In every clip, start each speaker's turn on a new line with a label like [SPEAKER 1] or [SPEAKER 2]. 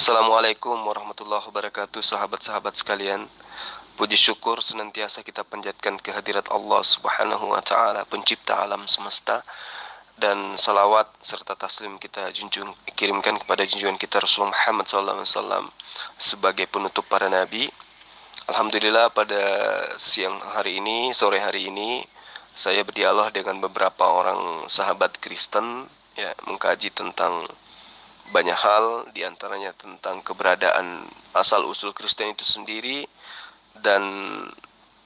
[SPEAKER 1] Assalamualaikum warahmatullahi wabarakatuh, sahabat-sahabat sekalian. Puji syukur senantiasa kita panjatkan kehadirat Allah Subhanahu wa taala, pencipta alam semesta, dan salawat serta taslim kita kirimkan kepada junjungan kita Rasulullah Muhammad SAW sebagai penutup para nabi. Alhamdulillah, pada sore hari ini saya berdialog dengan beberapa orang sahabat Kristen, ya, mengkaji tentang banyak hal, diantaranya tentang keberadaan asal-usul Kristen itu sendiri dan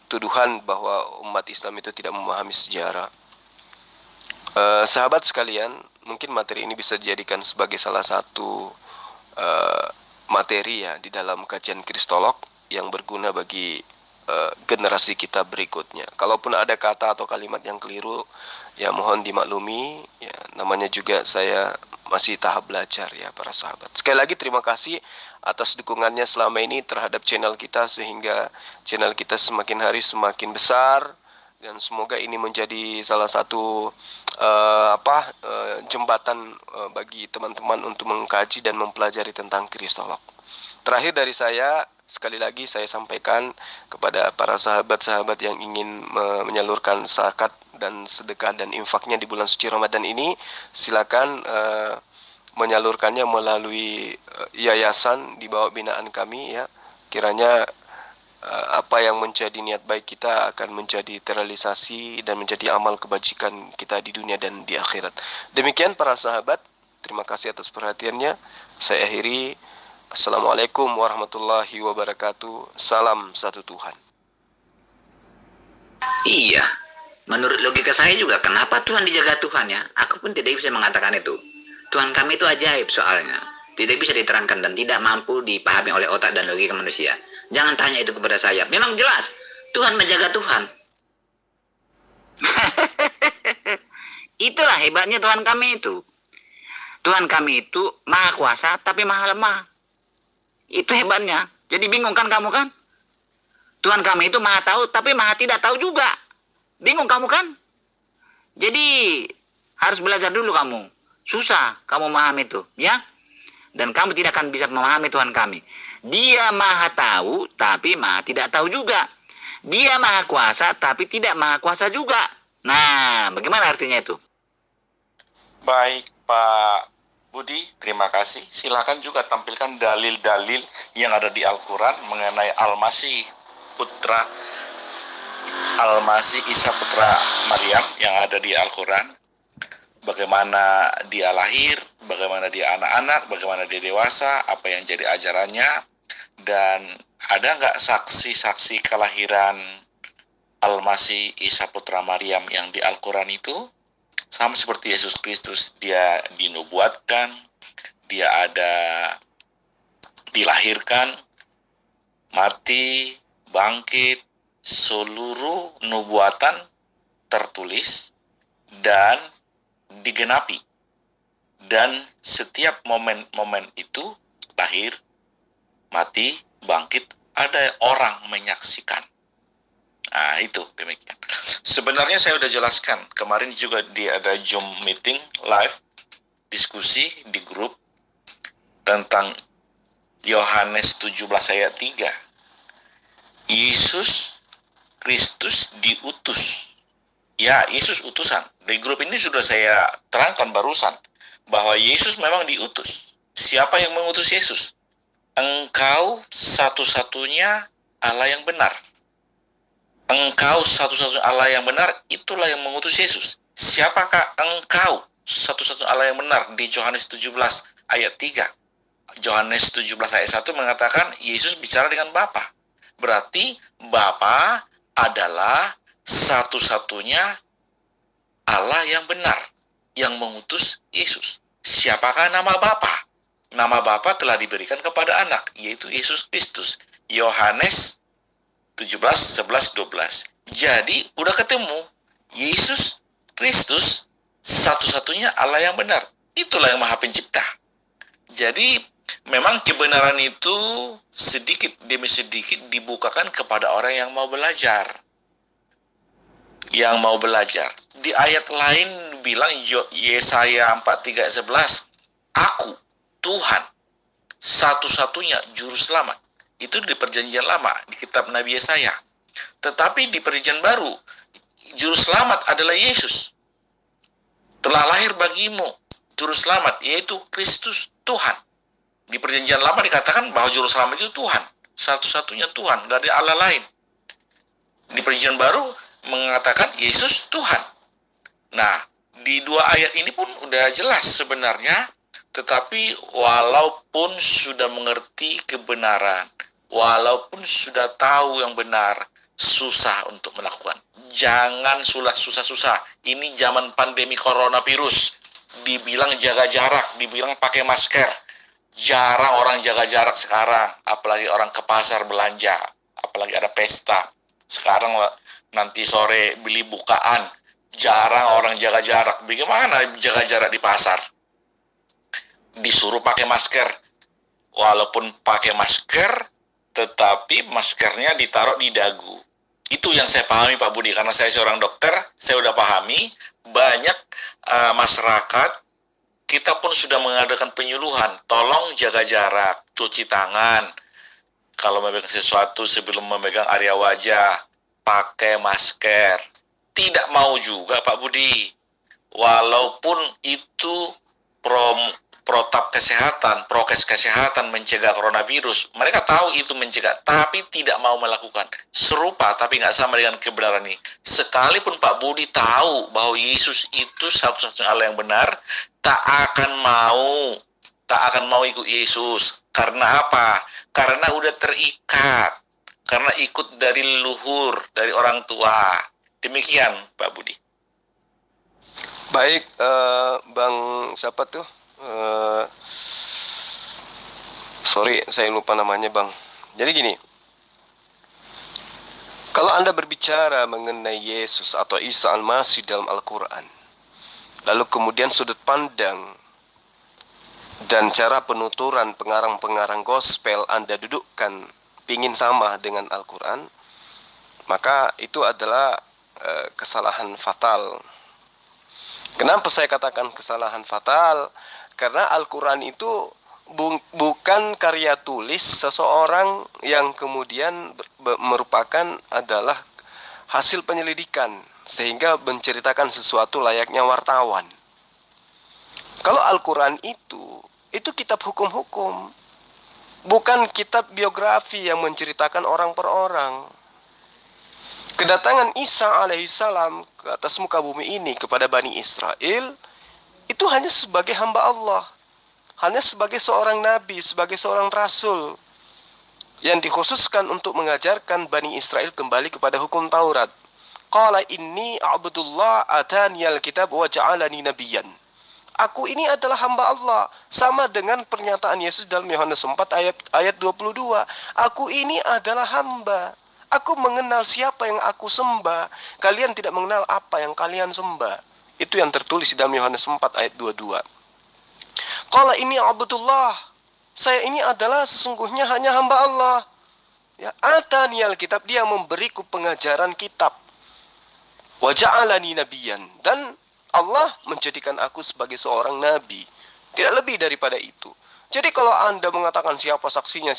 [SPEAKER 1] tuduhan bahwa umat Islam itu tidak memahami sejarah. Sahabat sekalian, mungkin materi ini bisa dijadikan sebagai salah satu materi ya di dalam kajian Kristolog yang berguna bagi generasi kita berikutnya. Kalaupun ada kata atau kalimat yang keliru, ya mohon dimaklumi, ya namanya juga saya masih tahap belajar ya para sahabat. Sekali lagi terima kasih atas dukungannya selama ini terhadap channel kita, sehingga channel kita semakin hari semakin besar, dan semoga ini menjadi salah satu jembatan bagi teman-teman untuk mengkaji dan mempelajari tentang Kristolog. Terakhir dari saya, sekali lagi saya sampaikan kepada para sahabat-sahabat yang ingin menyalurkan zakat dan sedekah dan infaknya di bulan suci Ramadan ini, silakan menyalurkannya melalui yayasan di bawah binaan kami ya. Kiranya apa yang menjadi niat baik kita akan menjadi terrealisasi dan menjadi amal kebajikan kita di dunia dan di akhirat. Demikian para sahabat, terima kasih atas perhatiannya. Saya akhiri. Assalamualaikum warahmatullahi wabarakatuh. Salam satu Tuhan.
[SPEAKER 2] Iya, menurut logika saya juga, kenapa Tuhan dijaga Tuhan ya? Aku pun tidak bisa mengatakan itu. Tuhan kami itu ajaib soalnya. Tidak bisa diterangkan dan tidak mampu dipahami oleh otak dan logika manusia. Jangan tanya itu kepada saya. Memang jelas, Tuhan menjaga Tuhan. Itulah hebatnya Tuhan kami itu. Tuhan kami itu maha kuasa tapi maha lemah. Itu hebatnya. Jadi bingung kan kamu kan? Tuhan kami itu maha tahu tapi maha tidak tahu juga. Bingung kamu kan? Jadi harus belajar dulu kamu. Susah kamu memahami itu, ya? Dan kamu tidak akan bisa memahami Tuhan kami. Dia maha tahu tapi maha tidak tahu juga. Dia maha kuasa tapi tidak maha kuasa juga. Nah, bagaimana artinya itu?
[SPEAKER 3] Baik, Pak Budi, terima kasih. Silakan juga tampilkan dalil-dalil yang ada di Al-Quran mengenai Al-Masih Isa putra Maryam yang ada di Al-Quran. Bagaimana dia lahir, bagaimana dia anak-anak, bagaimana dia dewasa, apa yang jadi ajarannya, dan ada nggak saksi-saksi kelahiran Al-Masih Isa putra Maryam yang di Al-Quran itu? Sama seperti Yesus Kristus, dia dinubuatkan, dia ada dilahirkan, mati, bangkit, seluruh nubuatan tertulis dan digenapi. Dan setiap momen-momen itu, lahir, mati, bangkit, ada orang menyaksikan. Nah, itu demikian. Sebenarnya saya sudah jelaskan. Kemarin juga ada Zoom meeting live, diskusi di grup tentang Yohanes 17 ayat 3. Yesus Kristus diutus. Ya, Yesus utusan. Di grup ini sudah saya terangkan barusan bahwa Yesus memang diutus. Siapa yang mengutus Yesus? Engkau satu-satunya Allah yang benar. Engkau satu-satunya Allah yang benar, itulah yang mengutus Yesus. Siapakah engkau satu-satunya Allah yang benar? Di Yohanes 17 ayat 3. Yohanes 17 ayat 1 mengatakan Yesus bicara dengan Bapa. Berarti Bapa adalah satu-satunya Allah yang benar yang mengutus Yesus. Siapakah nama Bapa? Nama Bapa telah diberikan kepada anak, yaitu Yesus Kristus. Yohanes 17, 11, 12. Jadi udah ketemu Yesus Kristus satu-satunya Allah yang benar. Itulah yang Maha Pencipta. Jadi memang kebenaran itu sedikit demi sedikit dibukakan kepada orang yang mau belajar. Yang mau belajar. Di ayat lain bilang Yesaya 43, 11. Aku, Tuhan, satu-satunya juru selamat. Itu di perjanjian lama, di kitab Nabi Yesaya. Tetapi di perjanjian baru, juru selamat adalah Yesus. Telah lahir bagimu juru selamat, yaitu Kristus Tuhan. Di perjanjian lama dikatakan bahwa juru selamat itu Tuhan. Satu-satunya Tuhan, gak ada Allah lain. Di perjanjian baru mengatakan Yesus Tuhan. Nah, di dua ayat ini pun udah jelas sebenarnya. Tetapi walaupun sudah mengerti kebenaran, walaupun sudah tahu yang benar, susah untuk melakukan. Jangan susah-susah. Ini zaman pandemi coronavirus. Dibilang jaga jarak, dibilang pakai masker. Jarang orang jaga jarak sekarang. Apalagi orang ke pasar belanja. Apalagi ada pesta. Sekarang nanti sore beli bukaan. Jarang orang jaga jarak. Bagaimana jaga jarak di pasar? Disuruh pakai masker. Walaupun pakai masker, tetapi maskernya ditaruh di dagu. Itu yang saya pahami Pak Budi, karena saya seorang dokter, saya udah pahami banyak masyarakat, kita pun sudah mengadakan penyuluhan, tolong jaga jarak, cuci tangan, kalau memegang sesuatu sebelum memegang area wajah, pakai masker. Tidak mau juga Pak Budi, walaupun itu protap kesehatan, prokes kesehatan mencegah coronavirus. Mereka tahu itu mencegah, tapi tidak mau melakukan. Serupa, tapi nggak sama dengan kebenaran ini. Sekalipun Pak Budi tahu bahwa Yesus itu satu-satunya Allah yang benar, tak akan mau ikut Yesus. Karena apa? Karena udah terikat. Karena ikut dari leluhur, dari orang tua. Demikian Pak Budi.
[SPEAKER 1] Baik, Bang siapa tuh? Sorry, saya lupa namanya Bang. Jadi gini, kalau Anda berbicara mengenai Yesus atau Isa Al-Masih dalam Al-Quran, lalu kemudian sudut pandang dan cara penuturan pengarang-pengarang gospel Anda dudukkan pingin sama dengan Al-Quran, maka itu adalah kesalahan fatal. Kenapa saya katakan kesalahan fatal? Karena Al-Quran itu bukan karya tulis seseorang yang kemudian merupakan adalah hasil penyelidikan, sehingga menceritakan sesuatu layaknya wartawan. Kalau Al-Quran itu kitab hukum-hukum, bukan kitab biografi yang menceritakan orang per orang. Kedatangan Isa alaihissalam ke atas muka bumi ini kepada Bani Israel itu hanya sebagai hamba Allah, hanya sebagai seorang nabi, sebagai seorang rasul yang dikhususkan untuk mengajarkan Bani Israel kembali kepada hukum Taurat. Qala inni a'budullah ataniyal kitab wa ja'alani nabiyyan. Aku ini adalah hamba Allah, sama dengan pernyataan Yesus dalam Yohanes 4 ayat 22. Aku ini adalah hamba. Aku mengenal siapa yang aku sembah. Kalian tidak mengenal apa yang kalian sembah. Itu yang tertulis di dalam Yohanes 4 ayat 22. Qala ini abdullah. Saya ini adalah sesungguhnya hanya hamba Allah. Ya, ataniyal kitab, dia memberiku pengajaran kitab. Wa ja'alani nabiyyan, dan Allah menjadikan aku sebagai seorang nabi. Tidak lebih daripada itu. Jadi kalau Anda mengatakan siapa saksinya,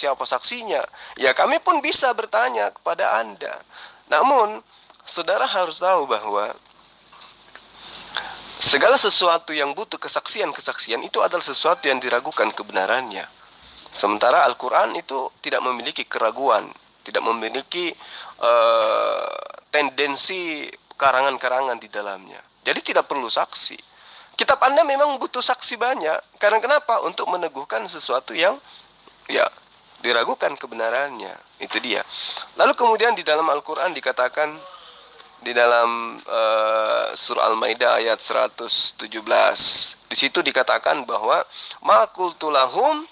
[SPEAKER 1] ya kami pun bisa bertanya kepada Anda. Namun, saudara harus tahu bahwa segala sesuatu yang butuh kesaksian itu adalah sesuatu yang diragukan kebenarannya. Sementara Al-Quran itu tidak memiliki keraguan, tidak memiliki tendensi karangan-karangan di dalamnya. Jadi tidak perlu saksi. Kitab Anda memang butuh saksi banyak. Karena kenapa? Untuk meneguhkan sesuatu yang diragukan kebenarannya. Itu dia. Lalu kemudian di dalam Al-Quran dikatakan, di dalam surah Al-Maidah ayat 117, di situ dikatakan bahwa ma qultu lahum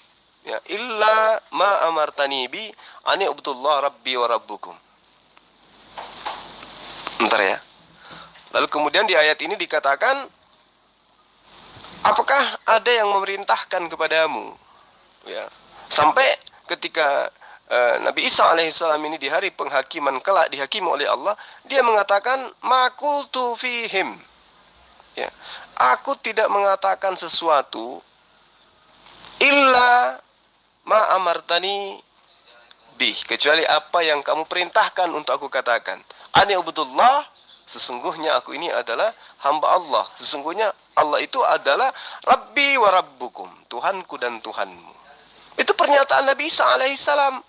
[SPEAKER 1] illa ma amartani bi ani ubudullah rabbi wa rabbukum. Bentar ya. Lalu kemudian di ayat ini dikatakan, apakah ada yang memerintahkan kepadamu? Ya, sampai ketika Nabi Isa alaihissalam ini di hari penghakiman kelak dihakimi oleh Allah, dia mengatakan ma qultu fihim. Ya, aku tidak mengatakan sesuatu illa ma amartani bih, kecuali apa yang kamu perintahkan untuk aku katakan. Ani ubudullah, sesungguhnya aku ini adalah hamba Allah. Sesungguhnya Allah itu adalah Rabbi wa Rabbukum, Tuhanku dan Tuhanmu. Itu pernyataan Nabi Isa alaihissalam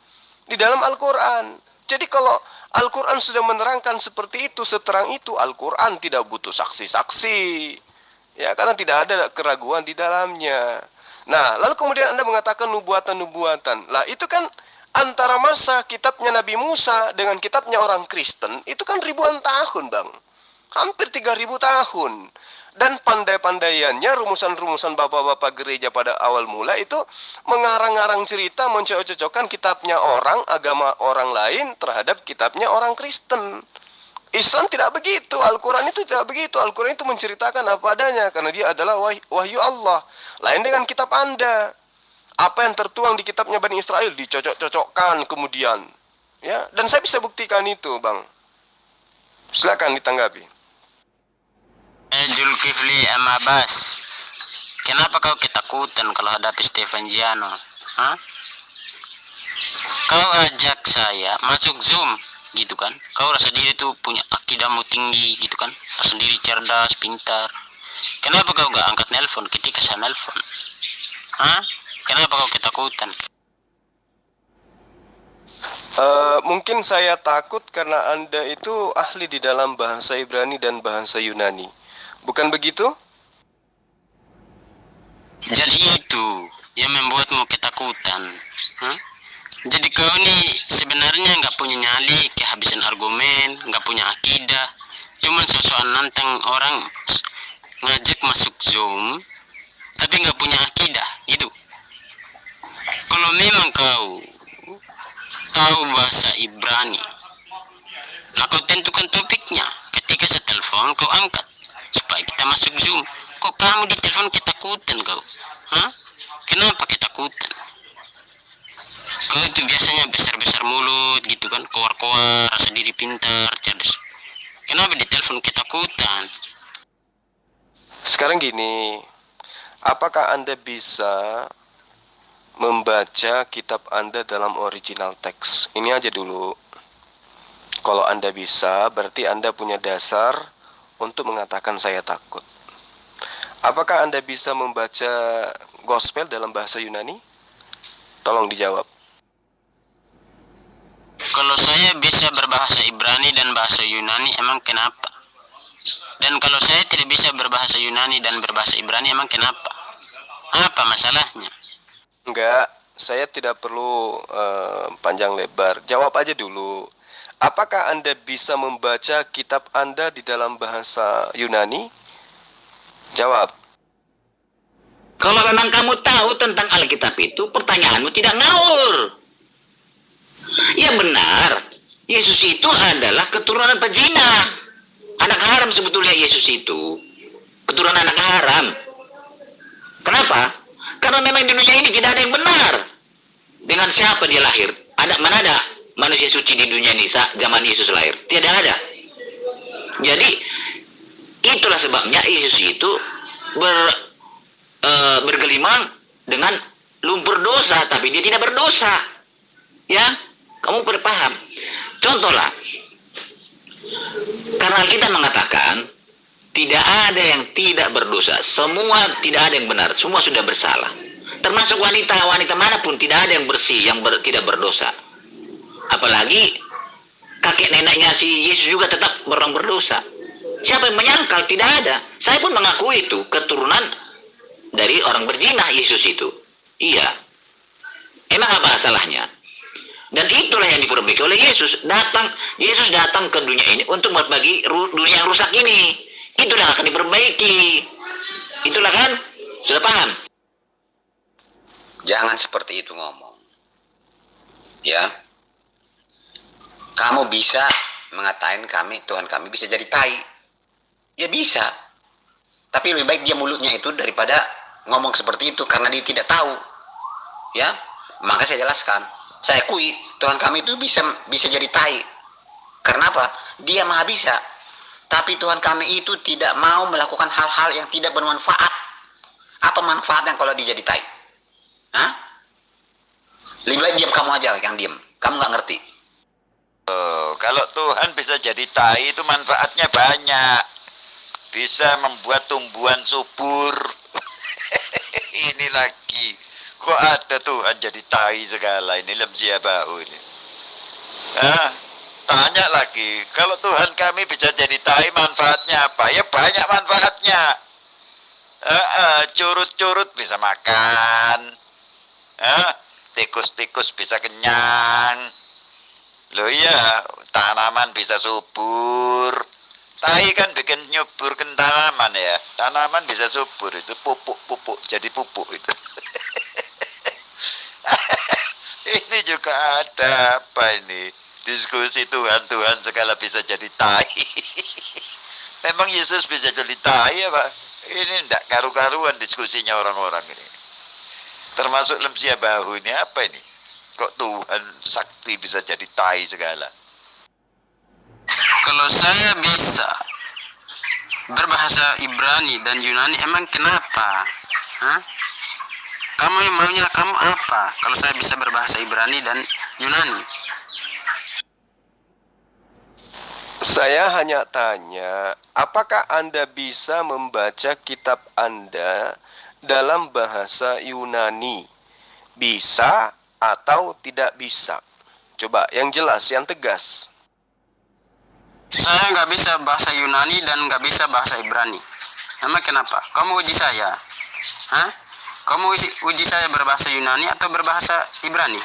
[SPEAKER 1] di dalam Al-Quran. Jadi kalau Al-Quran sudah menerangkan seperti itu, seterang itu, Al-Quran tidak butuh saksi-saksi. Ya, karena tidak ada keraguan di dalamnya. Nah, lalu kemudian Anda mengatakan nubuatan-nubuatan. Lah, itu kan antara masa kitabnya Nabi Musa dengan kitabnya orang Kristen, itu kan ribuan tahun, Bang. Hampir 3.000 tahun. Dan pandai-pandaiannya, rumusan-rumusan bapak-bapak gereja pada awal mula itu mengarang-arang cerita, mencocok-cocokkan kitabnya orang, agama orang lain terhadap kitabnya orang Kristen. Islam tidak begitu, Al-Quran itu tidak begitu. Al-Quran itu menceritakan apa adanya, karena dia adalah wahyu Allah. Lain dengan kitab Anda. Apa yang tertuang di kitabnya Bani Israel dicocok-cocokkan kemudian. Ya, dan saya bisa buktikan itu, Bang. Silakan ditanggapi.
[SPEAKER 4] Zulkifli Amabas, kenapa kau ketakutan kalau hadapi Stefanjiano? Hah? Kau ajak saya masuk Zoom, gitu kan? Kau rasa diri tuh punya akidahmu tinggi, gitu kan? Rasa diri cerdas, pintar. Kenapa kau gak angkat nelpon ketika saya nelpon? Hah? Kenapa kau ketakutan?
[SPEAKER 1] Mungkin saya takut karena Anda itu ahli di dalam bahasa Ibrani dan bahasa Yunani. Bukan begitu?
[SPEAKER 4] Jadi itu yang membuatmu ketakutan. Hah? Jadi kau ini sebenarnya nggak punya nyali, kehabisan argumen, nggak punya akidah. Cuman sosokan nantang orang ngajak masuk Zoom, tapi nggak punya akidah, gitu. Kalau memang kau tahu bahasa Ibrani, nah kau tentukan topiknya. Ketika saya telepon, kau angkat supaya kita masuk Zoom. Kok kamu di telepon ketakutan kau? Hah? Kenapa ketakutan? Kau itu biasanya besar-besar mulut gitu kan, koar-koar, rasa diri pintar, cerdas. Kenapa di telepon ketakutan?
[SPEAKER 1] Sekarang gini, apakah Anda bisa membaca kitab Anda dalam original teks? Ini aja dulu. Kalau Anda bisa, berarti Anda punya dasar untuk mengatakan saya takut. Apakah Anda bisa membaca gospel dalam bahasa Yunani? Tolong dijawab.
[SPEAKER 4] Kalau saya bisa berbahasa Ibrani dan bahasa Yunani, emang kenapa? Dan kalau saya tidak bisa berbahasa Yunani dan berbahasa Ibrani, emang kenapa? Apa masalahnya?
[SPEAKER 1] Enggak, saya tidak perlu panjang lebar. Jawab aja dulu. Apakah Anda bisa membaca kitab Anda di dalam bahasa Yunani? Jawab.
[SPEAKER 2] Kalau memang kamu tahu tentang Alkitab itu, pertanyaanmu tidak ngawur. Ya benar, Yesus itu adalah keturunan pezina. Anak haram sebetulnya Yesus itu. Keturunan anak haram. Kenapa? Karena memang di dunia ini tidak ada yang benar. Dengan siapa dia lahir? Mana ada manusia suci di dunia ini zaman Yesus lahir? Tidak ada. Jadi itulah sebabnya Yesus itu bergelimang dengan lumpur dosa, tapi dia tidak berdosa. Ya, kamu perlu paham. Contohlah, karena kita mengatakan tidak ada yang tidak berdosa, semua tidak ada yang benar, semua sudah bersalah. Termasuk wanita manapun tidak ada yang bersih, yang tidak berdosa. Apalagi kakek neneknya si Yesus juga tetap orang berdosa. Siapa yang menyangkal? Tidak ada. Saya pun mengakui itu keturunan dari orang berzina Yesus itu. Iya. Emang apa salahnya? Dan itulah yang diperbaiki oleh Yesus. Yesus datang ke dunia ini untuk berbagi dunia yang rusak ini. Itulah akan diperbaiki. Itulah kan? Sudah paham?
[SPEAKER 5] Jangan seperti itu ngomong. Ya. Kamu bisa mengatain Tuhan kami bisa jadi tai. Ya bisa. Tapi lebih baik dia mulutnya itu daripada ngomong seperti itu karena dia tidak tahu. Ya. Maka saya jelaskan. Saya akui Tuhan kami itu bisa jadi tai. Karena apa? Dia maha bisa. Tapi Tuhan kami itu tidak mau melakukan hal-hal yang tidak bermanfaat. Apa manfaatnya kalau dia jadi tai? Hah? Lebih baik diam kamu aja yang diam. Kamu nggak ngerti.
[SPEAKER 6] Kalau Tuhan bisa jadi tai itu manfaatnya banyak. Bisa membuat tumbuhan subur. Ini lagi. Kok ada Tuhan jadi tai segala ini lemsiabau ini. Tanya lagi. Kalau Tuhan kami bisa jadi tai manfaatnya apa? Ya banyak manfaatnya. Curut-curut bisa makan. Tikus-tikus bisa kenyang. Loh iya, tanaman bisa subur. Tai kan bikin nyubur ke tanaman ya. Tanaman bisa subur itu pupuk-pupuk jadi pupuk itu. Ini juga ada apa ini? Diskusi Tuhan segala bisa jadi tai. Memang Yesus bisa jadi tai apa? Ini enggak karu-karuan diskusinya orang-orang ini. Termasuk lemsia bahu ini apa ini? Kok Tuhan sakti bisa jadi tai segala?
[SPEAKER 4] Kalau saya bisa berbahasa Ibrani dan Yunani, emang kenapa? Kamu yang maunya kamu apa? Kalau saya bisa berbahasa Ibrani dan Yunani.
[SPEAKER 1] Saya hanya tanya, apakah Anda bisa membaca kitab Anda dalam bahasa Yunani? Bisa atau tidak bisa? Coba yang jelas, yang tegas.
[SPEAKER 4] Saya nggak bisa bahasa Yunani dan nggak bisa bahasa Ibrani. Emang kenapa? Kamu uji saya? Kamu uji saya berbahasa Yunani atau berbahasa Ibrani?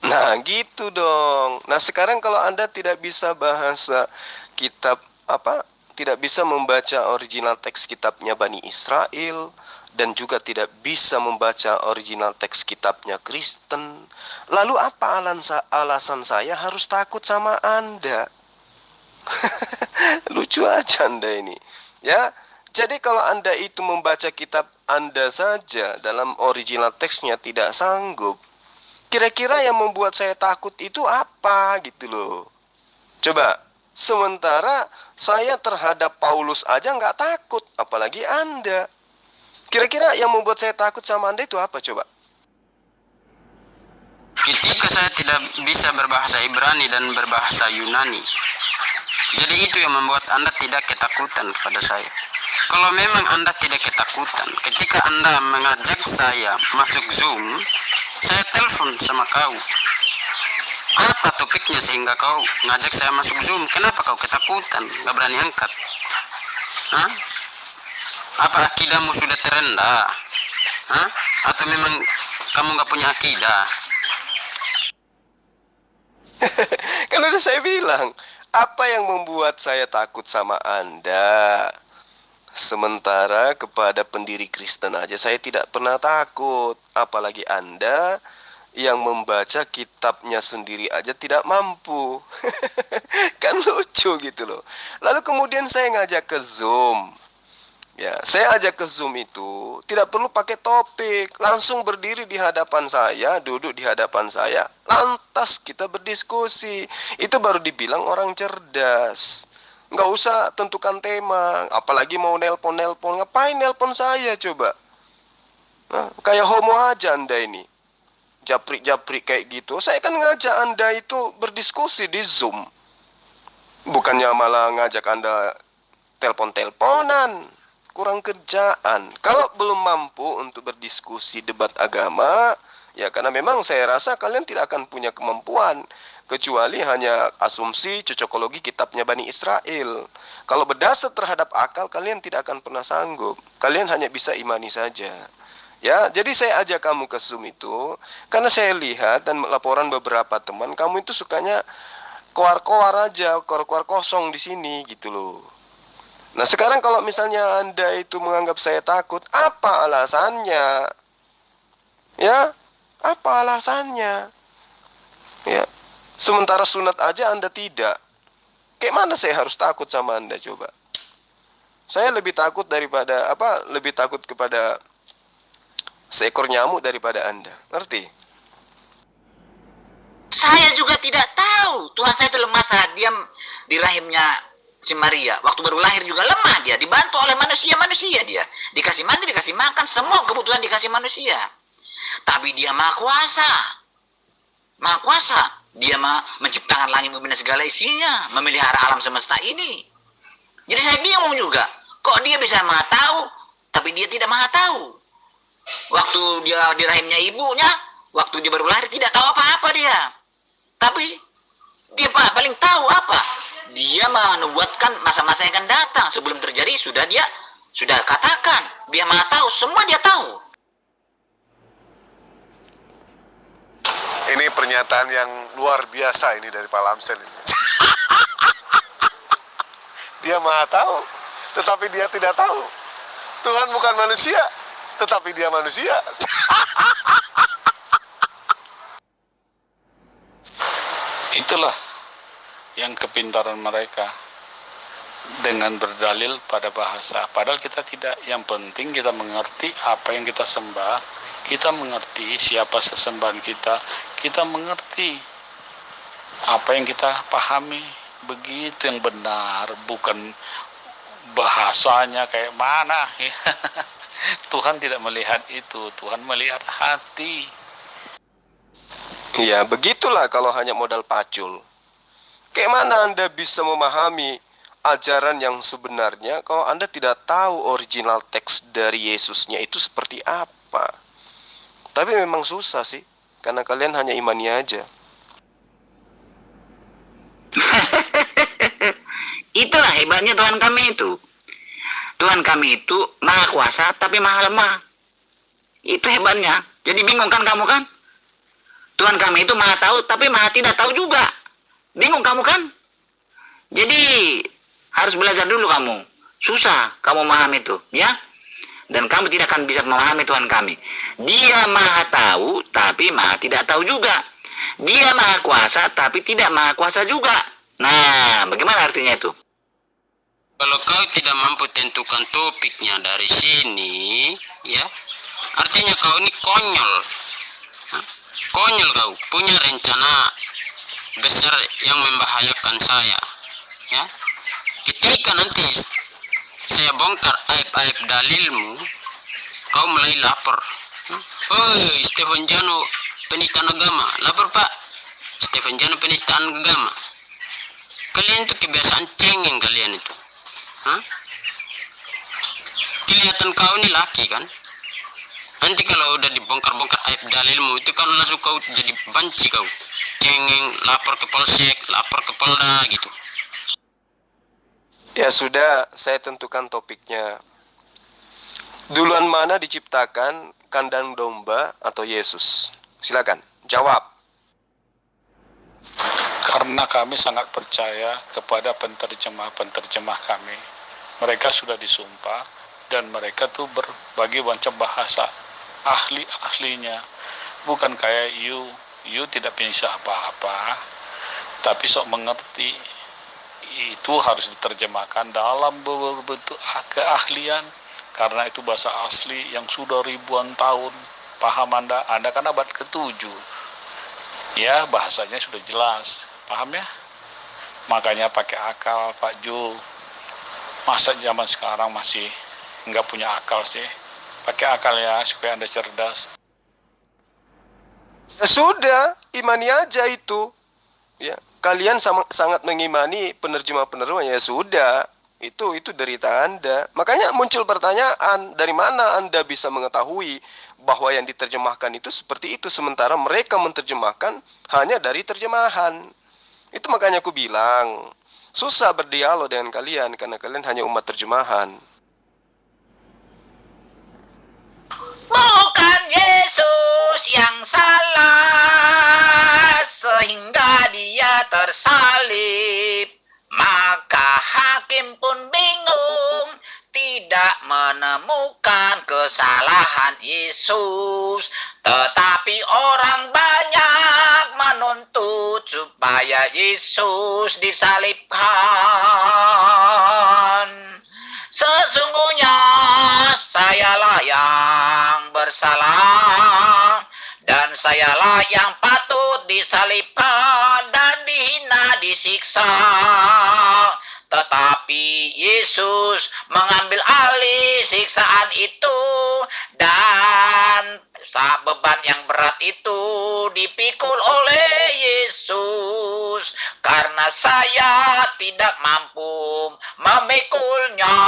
[SPEAKER 1] Nah gitu dong. Nah sekarang kalau Anda tidak bisa bahasa kitab tidak bisa membaca original teks kitabnya Bani Israel dan juga tidak bisa membaca original teks kitabnya Kristen, lalu apa alasan saya harus takut sama Anda? Lucu aja Anda ini. Ya, jadi kalau Anda itu membaca kitab Anda saja dalam original teksnya tidak sanggup, kira-kira yang membuat saya takut itu apa gitu loh. Coba, sementara saya terhadap Paulus aja nggak takut, apalagi Anda. Kira-kira yang membuat saya takut sama Anda itu apa coba?
[SPEAKER 4] Ketika saya tidak bisa berbahasa Ibrani dan berbahasa Yunani, jadi itu yang membuat Anda tidak ketakutan kepada saya. Kalau memang Anda tidak ketakutan, ketika Anda mengajak saya masuk Zoom, saya telepon sama kau. Apa topiknya sehingga kau ngajak saya masuk Zoom? Kenapa kau ketakutan? Gak berani angkat? Apa akidahmu sudah terendah? Atau memang kamu gak punya akidah?
[SPEAKER 1] Kan udah saya bilang, apa yang membuat saya takut sama Anda? Sementara kepada pendiri Kristen aja saya tidak pernah takut, apalagi Anda yang membaca kitabnya sendiri aja tidak mampu. Kan lucu gitu loh. Lalu kemudian saya ngajak ke Zoom. Ya, saya ajak ke Zoom itu tidak perlu pakai topik, langsung berdiri di hadapan saya, duduk di hadapan saya, lantas kita berdiskusi. Itu baru dibilang orang cerdas. Nggak usah tentukan tema, apalagi mau nelpon-nelpon. Ngapain nelpon saya coba? Kayak homo aja Anda ini. Japrik-japrik kayak gitu. Saya kan ngajak Anda itu berdiskusi di Zoom. Bukannya malah ngajak Anda telepon-teleponan. Kurang kerjaan. Kalau belum mampu untuk berdiskusi debat agama, ya karena memang saya rasa kalian tidak akan punya kemampuan. Kecuali hanya asumsi cocokologi kitabnya Bani Israel. Kalau berdasar terhadap akal, kalian tidak akan pernah sanggup. Kalian hanya bisa imani saja. Ya, jadi saya ajak kamu ke Zoom itu karena saya lihat dan laporan beberapa teman, kamu itu sukanya koar-koar aja, koar-koar kosong di sini gitu loh. Nah sekarang kalau misalnya Anda itu menganggap saya takut, apa alasannya? Ya, apa alasannya? Ya, sementara sunat aja Anda tidak. Kayak mana saya harus takut sama Anda coba? Saya lebih takut daripada lebih takut kepada seekor nyamuk daripada Anda. Ngerti?
[SPEAKER 2] Saya juga tidak tahu. Tuhan saya itu lemah saat dia di rahimnya si Maria. Waktu baru lahir juga lemah dia. Dibantu oleh manusia dia. Dikasih mandi, dikasih makan, semua kebutuhan dikasih manusia.
[SPEAKER 5] Tapi dia maha kuasa. Maha kuasa. Dia menciptakan langit bumi dan segala isinya. Memelihara alam semesta ini. Jadi saya bingung juga. Kok dia bisa maha tahu, tapi dia tidak maha tahu. Waktu dia di rahimnya ibunya, waktu dia baru lahir tidak tahu apa-apa dia. Tapi dia paling tahu apa? Dia menubuatkan masa-masa yang akan datang. Sebelum terjadi sudah katakan. Dia maha tahu, semua dia tahu.
[SPEAKER 7] Ini pernyataan yang luar biasa ini dari Pak Lamsen ini. Dia maha tahu, tetapi dia tidak tahu. Tuhan bukan manusia, tetapi dia manusia.
[SPEAKER 8] Itulah yang kepintaran mereka dengan berdalil pada bahasa. Padahal kita tidak. Yang penting kita mengerti apa yang kita sembah, kita mengerti siapa sesembahan kita, kita mengerti apa yang kita pahami. Begitu yang benar, bukan bahasanya kayak mana. Tuhan tidak melihat itu, Tuhan melihat hati.
[SPEAKER 1] Ya, begitulah kalau hanya modal pacul. Kayak mana Anda bisa memahami ajaran yang sebenarnya kalau Anda tidak tahu original teks dari Yesusnya itu seperti apa? Tapi memang susah sih, karena kalian hanya imani aja.
[SPEAKER 2] Itulah hebatnya Tuhan kami itu. Tuhan kami itu maha kuasa tapi maha lemah. Itu hebatnya. Jadi bingung kan kamu kan? Tuhan kami itu maha tahu tapi maha tidak tahu juga. Bingung kamu kan? Jadi harus belajar dulu kamu. Susah kamu memahami itu, ya? Dan kamu tidak akan bisa memahami Tuhan kami. Dia maha tahu tapi maha tidak tahu juga. Dia maha kuasa tapi tidak maha kuasa juga. Nah, bagaimana artinya itu?
[SPEAKER 4] Kalau kau tidak mampu tentukan topiknya dari sini, ya, artinya kau ini konyol. Hah? Konyol kau, punya rencana besar yang membahayakan saya. Ya, ketika nanti saya bongkar aib-aib dalilmu, kau mulai lapor. Oi, Stephen Jano penistaan agama, lapor Pak. Stephen Jano penistaan agama. Kalian itu kebiasaan cengeng kalian itu. Hah? Kelihatan kau ini laki kan? Nanti kalau udah dibongkar-bongkar aib dalilmu itu kan langsung kau jadi banci kau. Cengeng, lapor ke polsek, lapor ke polda gitu.
[SPEAKER 1] Ya sudah, saya tentukan topiknya. Duluan mana diciptakan, kandang domba atau Yesus? Silakan, jawab.
[SPEAKER 8] Karena kami sangat percaya kepada penterjemah-penterjemah kami. Mereka sudah disumpah dan mereka tuh berbagai macam bahasa, ahli-ahlinya. Bukan kayak you tidak bisa apa-apa, tapi sok mengerti. Itu harus diterjemahkan dalam berbentuk keahlian, karena itu bahasa asli yang sudah ribuan tahun. Paham Anda kan abad ke-7. Ya, bahasanya sudah jelas. Paham ya? Makanya pakai akal, Pak Ju. Masa zaman sekarang masih nggak punya akal sih? Pakai akal ya, supaya Anda cerdas.
[SPEAKER 1] Ya sudah, imani aja itu. Ya, kalian sangat mengimani penerjemah-penerjemah, ya sudah. Itu derita Anda. Makanya muncul pertanyaan, dari mana Anda bisa mengetahui bahwa yang diterjemahkan itu seperti itu, sementara mereka menerjemahkan hanya dari terjemahan. Itu makanya aku bilang, susah berdialog dengan kalian karena kalian hanya umat terjemahan.
[SPEAKER 2] Bukan Yesus yang salah sehingga dia tersalib. Maka hakim pun bingung, tidak menemukan kesalahan Yesus. Tetapi orang banyak menuntut supaya Yesus disalibkan. Sesungguhnya sayalah yang bersalah, dan sayalah yang patut disalibkan dan dihina, disiksa. Tetapi Yesus mengambil alih siksaan itu dan Saat beban yang berat itu dipikul oleh Yesus, karena saya tidak mampu memikulnya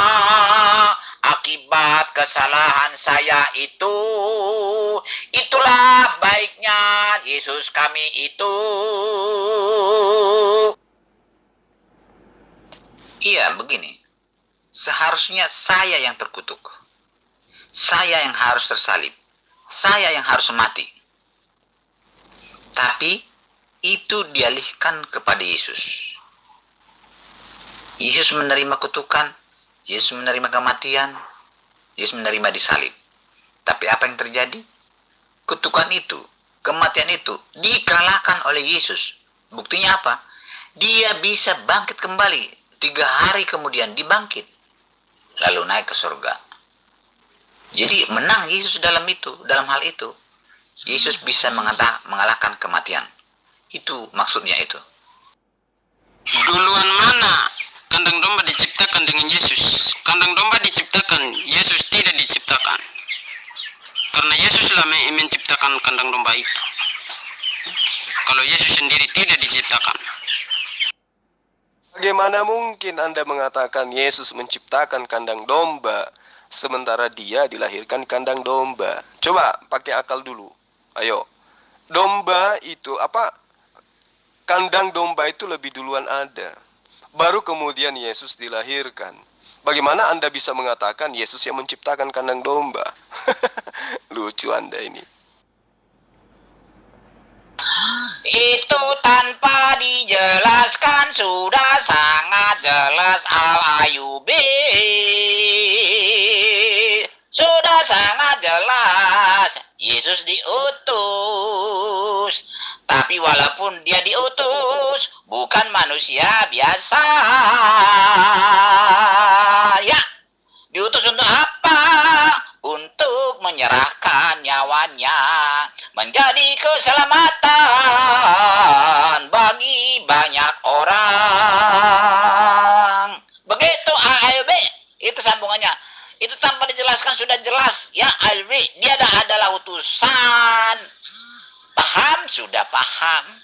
[SPEAKER 2] akibat kesalahan saya itu. Itulah baiknya Yesus kami itu. Iya, begini. Seharusnya saya yang terkutuk. Saya yang harus tersalib. Saya yang harus mati. Tapi itu dialihkan kepada Yesus. Yesus menerima kutukan, Yesus menerima kematian, Yesus menerima disalib. Tapi apa yang terjadi? Kutukan itu, kematian itu dikalahkan oleh Yesus. Buktinya apa? Dia bisa bangkit kembali. 3 hari kemudian dibangkit. Lalu naik ke surga. Jadi menang Yesus dalam hal itu. Yesus bisa mengalahkan kematian. Itu maksudnya itu.
[SPEAKER 4] Duluan mana kandang domba diciptakan dengan Yesus? Kandang domba diciptakan, Yesus tidak diciptakan. Karena Yesuslah menciptakan kandang domba itu. Kalau Yesus sendiri tidak diciptakan.
[SPEAKER 1] Bagaimana mungkin Anda mengatakan Yesus menciptakan kandang domba sementara dia dilahirkan kandang domba? Coba pakai akal dulu. Ayo. Domba itu apa? Kandang domba itu lebih duluan ada. Baru kemudian Yesus dilahirkan. Bagaimana Anda bisa mengatakan Yesus yang menciptakan kandang domba? Lucu Anda ini.
[SPEAKER 2] Itu tanpa dijelaskan sudah sangat jelas Al-Ayyubi. Sudah sangat jelas Yesus diutus. Tapi walaupun dia diutus, bukan manusia biasa. Ya, diutus untuk apa? Untuk menyerahkan nyawanya menjadi keselamatan bagi banyak orang. Begitu ALB, itu sambungannya. Itu tanpa dijelaskan sudah jelas. Ya ALB, dia adalah utusan. Paham? Sudah paham.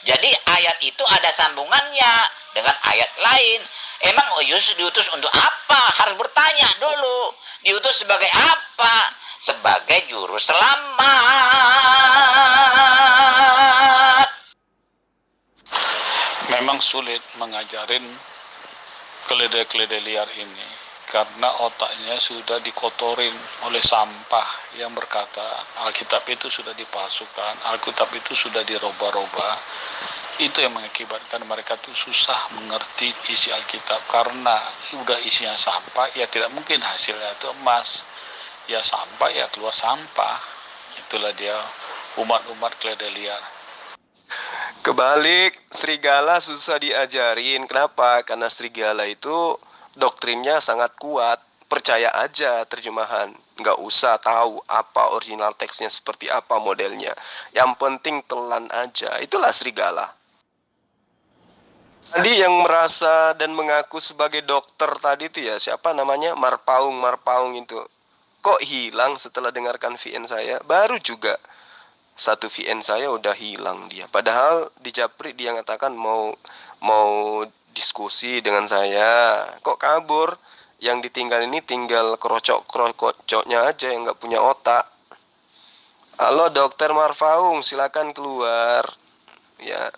[SPEAKER 2] Jadi ayat itu ada sambungannya dengan ayat lain. Emang Yesus diutus untuk apa? Harus bertanya dulu. Diutus sebagai apa? Sebagai juru selamat.
[SPEAKER 8] Memang sulit mengajarin keledai-keledai liar ini karena otaknya sudah dikotorin oleh sampah yang berkata Alkitab itu sudah dipalsukan, Alkitab itu sudah dirubah-rubah. Itu yang mengakibatkan mereka tuh susah mengerti isi Alkitab karena udah isinya sampah, ya tidak mungkin hasilnya itu emas. Ya sampah, ya keluar sampah. Itulah dia umat-umat keledai liar.
[SPEAKER 1] Kebalik, serigala susah diajarin. Kenapa? Karena serigala itu doktrinnya sangat kuat. Percaya aja terjemahan. Nggak usah tahu apa original teksnya seperti apa modelnya. Yang penting telan aja. Itulah serigala. Tadi yang merasa dan mengaku sebagai dokter tadi itu ya, siapa namanya? Marpaung itu. Kok hilang setelah dengarkan VN saya? Baru juga satu VN saya udah hilang dia. Padahal di Japri dia ngatakan mau diskusi dengan saya. Kok kabur? Yang ditinggal ini tinggal kerocok-kerocoknya aja yang nggak punya otak. Halo Dokter Marpaung, silakan keluar. Ya,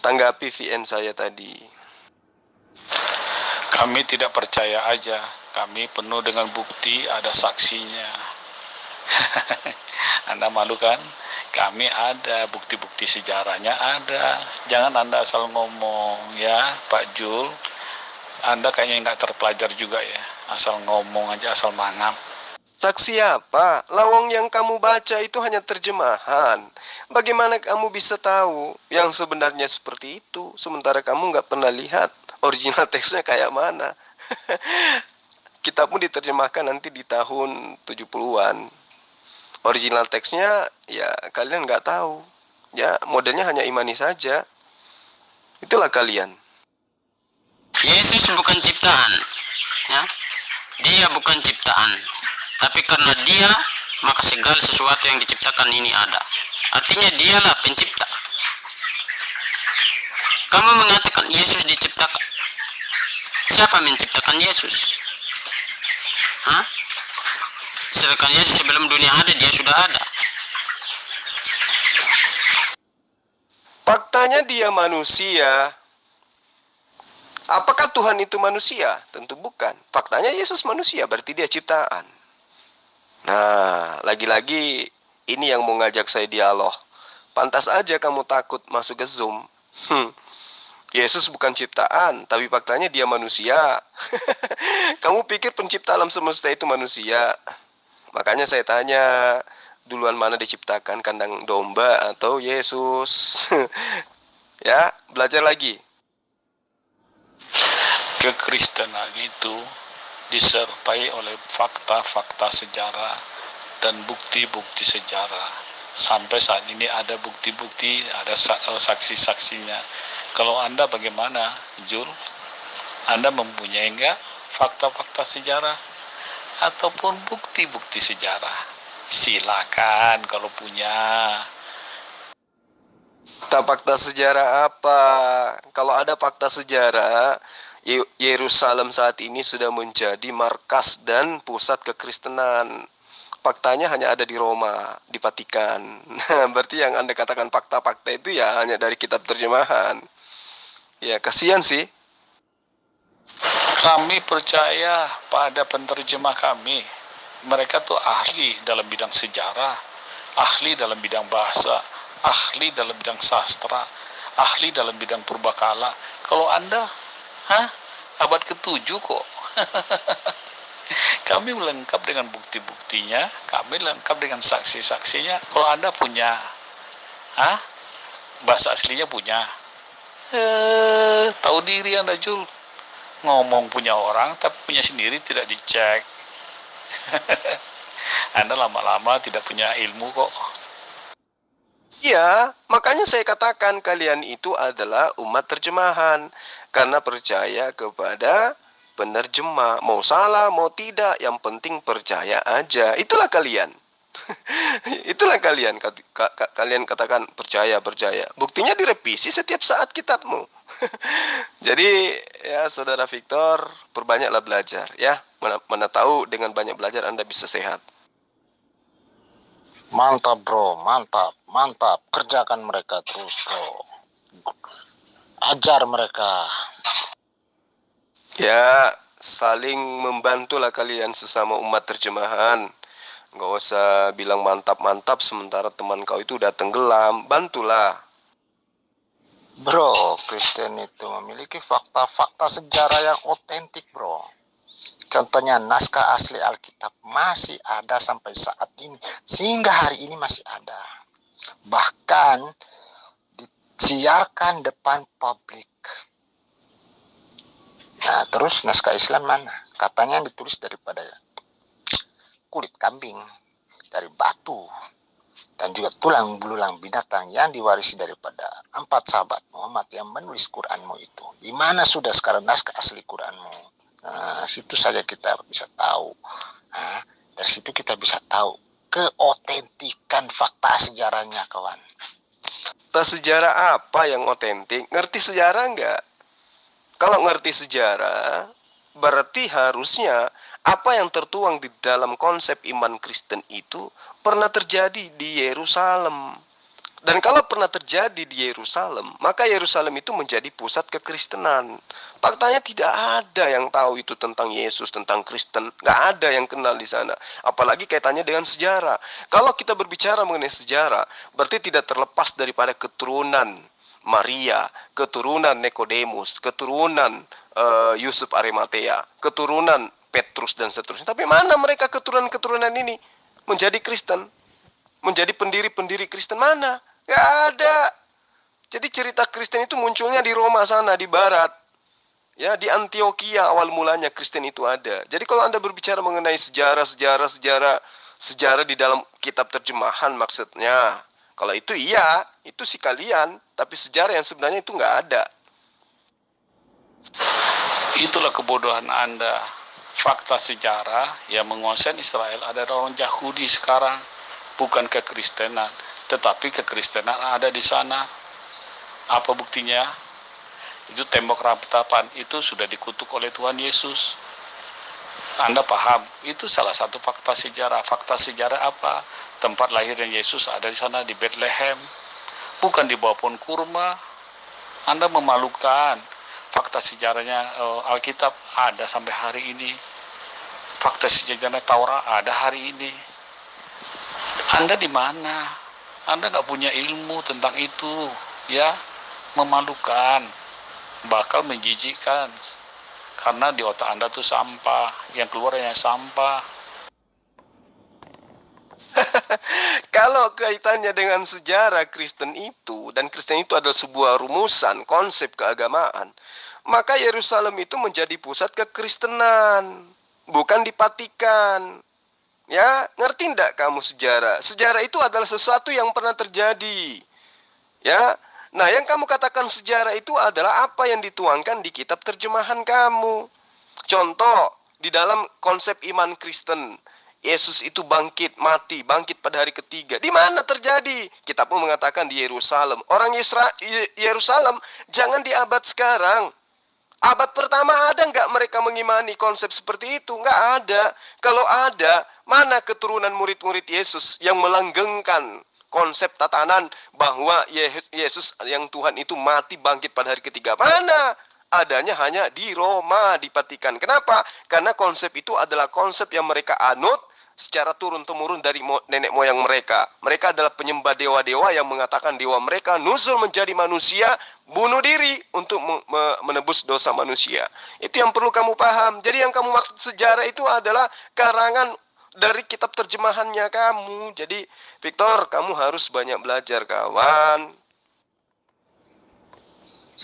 [SPEAKER 1] tanggapi VN saya tadi.
[SPEAKER 8] Kami tidak percaya aja. Kami penuh dengan bukti, ada saksinya. Anda malu kan? Kami ada bukti-bukti sejarahnya ada. Jangan Anda asal ngomong ya, Pak Jul. Anda kayaknya nggak terpelajar juga ya. Asal ngomong aja, asal mangap.
[SPEAKER 1] Saksi apa? Lawang yang kamu baca itu hanya terjemahan. Bagaimana kamu bisa tahu yang sebenarnya seperti itu, sementara kamu nggak pernah lihat original teksnya kayak mana? Kitabmu diterjemahkan nanti di tahun 70-an. Original teksnya ya kalian nggak tahu. Ya modelnya hanya imani saja. Itulah kalian.
[SPEAKER 4] Yesus bukan ciptaan, ya. Dia bukan ciptaan. Tapi karena dia maka segala sesuatu yang diciptakan ini ada. Artinya dialah pencipta. Kamu mengatakan Yesus diciptakan. Siapa menciptakan Yesus? Hah? Sedangkan Yesus sebelum dunia ada, dia sudah ada.
[SPEAKER 1] Faktanya dia manusia. Apakah Tuhan itu manusia? Tentu bukan. Faktanya Yesus manusia, berarti dia ciptaan. Nah, lagi-lagi ini yang mau ngajak saya dialog. Pantas aja kamu takut masuk ke Zoom. Yesus bukan ciptaan, tapi faktanya dia manusia. Kamu pikir pencipta alam semesta itu manusia? Makanya saya tanya, duluan mana diciptakan, kandang domba atau Yesus? Ya, belajar lagi.
[SPEAKER 8] Kekristenan itu disertai oleh fakta-fakta sejarah dan bukti-bukti sejarah. Sampai saat ini ada bukti-bukti, ada saksi-saksinya. Kalau Anda bagaimana, Jul? Anda mempunyai enggak fakta-fakta sejarah ataupun bukti-bukti sejarah? Silakan kalau punya.
[SPEAKER 1] Fakta sejarah apa? Kalau ada fakta sejarah, Yerusalem saat ini sudah menjadi markas dan pusat kekristenan. Faktanya hanya ada di Roma, di Vatikan. Nah, berarti yang Anda katakan fakta-fakta itu ya hanya dari kitab terjemahan. Ya, kasihan sih.
[SPEAKER 8] Kami percaya pada penterjemah kami. Mereka tuh ahli dalam bidang sejarah, ahli dalam bidang bahasa, ahli dalam bidang sastra, ahli dalam bidang purbakala. Kalau Anda, abad ke-7 kok. Kami lengkap dengan bukti-buktinya, kami lengkap dengan saksi-saksinya. Kalau Anda punya, bahasa aslinya punya. Tahu diri Anda, Jul. Ngomong punya orang, tapi punya sendiri tidak dicek. Anda lama-lama tidak punya ilmu kok.
[SPEAKER 1] Iya, makanya saya katakan kalian itu adalah umat terjemahan. Karena percaya kepada penerjemah. Mau salah, mau tidak, yang penting percaya aja. Itulah kalian. Itulah kalian. Kalian katakan percaya. Buktinya direvisi setiap saat kitabmu. Jadi ya saudara Victor, perbanyaklah belajar ya. Mana tahu dengan banyak belajar Anda bisa sehat.
[SPEAKER 9] Mantap bro, mantap. Kerjakan mereka terus bro. Ajar mereka.
[SPEAKER 1] Ya, saling membantulah kalian sesama umat terjemahan. Nggak usah bilang mantap-mantap sementara teman kau itu udah tenggelam. Bantulah.
[SPEAKER 9] Bro, Kristen itu memiliki fakta-fakta sejarah yang otentik bro. Contohnya naskah asli Alkitab masih ada sampai saat ini. Sehingga hari ini masih ada. Bahkan disiarkan depan publik. Nah terus naskah Islam mana? Katanya ditulis daripada kulit kambing, dari batu, dan juga tulang belulang binatang yang diwarisi daripada 4 sahabat Muhammad yang menulis Quranmu itu. Di mana sudah sekarang naskah asli Quranmu? Nah, situ saja kita bisa tahu. Nah, dari situ kita bisa tahu keotentikan fakta sejarahnya, kawan.
[SPEAKER 1] Fakta sejarah apa yang otentik? Ngerti sejarah nggak? Kalau ngerti sejarah, berarti harusnya apa yang tertuang di dalam konsep iman Kristen itu pernah terjadi di Yerusalem. Dan kalau pernah terjadi di Yerusalem, maka Yerusalem itu menjadi pusat kekristenan. Faktanya tidak ada yang tahu itu tentang Yesus, tentang Kristen. Nggak ada yang kenal di sana. Apalagi kaitannya dengan sejarah. Kalau kita berbicara mengenai sejarah, berarti tidak terlepas daripada keturunan Maria, keturunan Nikodemus, keturunan Yusuf Arimatea, keturunan Petrus dan seterusnya. Tapi mana mereka keturunan-keturunan ini menjadi Kristen? Menjadi pendiri-pendiri Kristen mana? Gak ada. Jadi cerita Kristen itu munculnya di Roma sana, di barat. Ya, di Antioquia awal mulanya Kristen itu ada. Jadi kalau Anda berbicara mengenai sejarah di dalam kitab terjemahan maksudnya. Kalau itu iya, itu si kalian. Tapi sejarah yang sebenarnya itu nggak ada.
[SPEAKER 8] Itulah kebodohan Anda. fakta sejarah yang menguasai Israel adalah orang Yahudi sekarang, bukan kekristenan, tetapi kekristenan ada di sana. Apa buktinya? Itu tembok ratapan itu sudah dikutuk oleh Tuhan Yesus. Anda paham? Itu salah satu fakta sejarah. Fakta sejarah apa? Tempat lahirnya Yesus ada di sana, di Bethlehem, bukan di bawah pohon kurma. Anda memalukan. Fakta sejarahnya Alkitab ada sampai hari ini. Fakta sejarahnya Taurat ada hari ini. Anda di mana? Anda nggak punya ilmu tentang itu, ya, memalukan, bakal menjijikkan, karena di otak Anda tuh sampah, yang keluar hanya sampah.
[SPEAKER 1] Kalau kaitannya dengan sejarah Kristen itu, dan Kristen itu adalah sebuah rumusan konsep keagamaan, maka Yerusalem itu menjadi pusat kekristenan, bukan dipatikan. Ya, ngerti enggak kamu sejarah? Sejarah itu adalah sesuatu yang pernah terjadi. Ya, nah yang kamu katakan sejarah itu adalah apa yang dituangkan di kitab terjemahan kamu. Contoh, di dalam konsep iman Kristen, Yesus itu bangkit, mati, bangkit pada hari ketiga. Di mana terjadi? Kitabmu mengatakan di Yerusalem. Orang Yerusalem jangan di abad sekarang. Abad pertama ada nggak mereka mengimani konsep seperti itu? Nggak ada. Kalau ada, mana keturunan murid-murid Yesus yang melanggengkan konsep tatanan bahwa Yesus yang Tuhan itu mati bangkit pada hari ketiga? Mana? Adanya hanya di Roma, di Vatikan. Kenapa? Karena konsep itu adalah konsep yang mereka anut secara turun-temurun dari nenek moyang mereka. Mereka adalah penyembah dewa-dewa yang mengatakan dewa mereka nuzul menjadi manusia, bunuh diri untuk menebus dosa manusia. Itu yang perlu kamu paham. Jadi yang kamu maksud sejarah itu adalah karangan dari kitab terjemahannya kamu. Jadi Victor, kamu harus banyak belajar, kawan.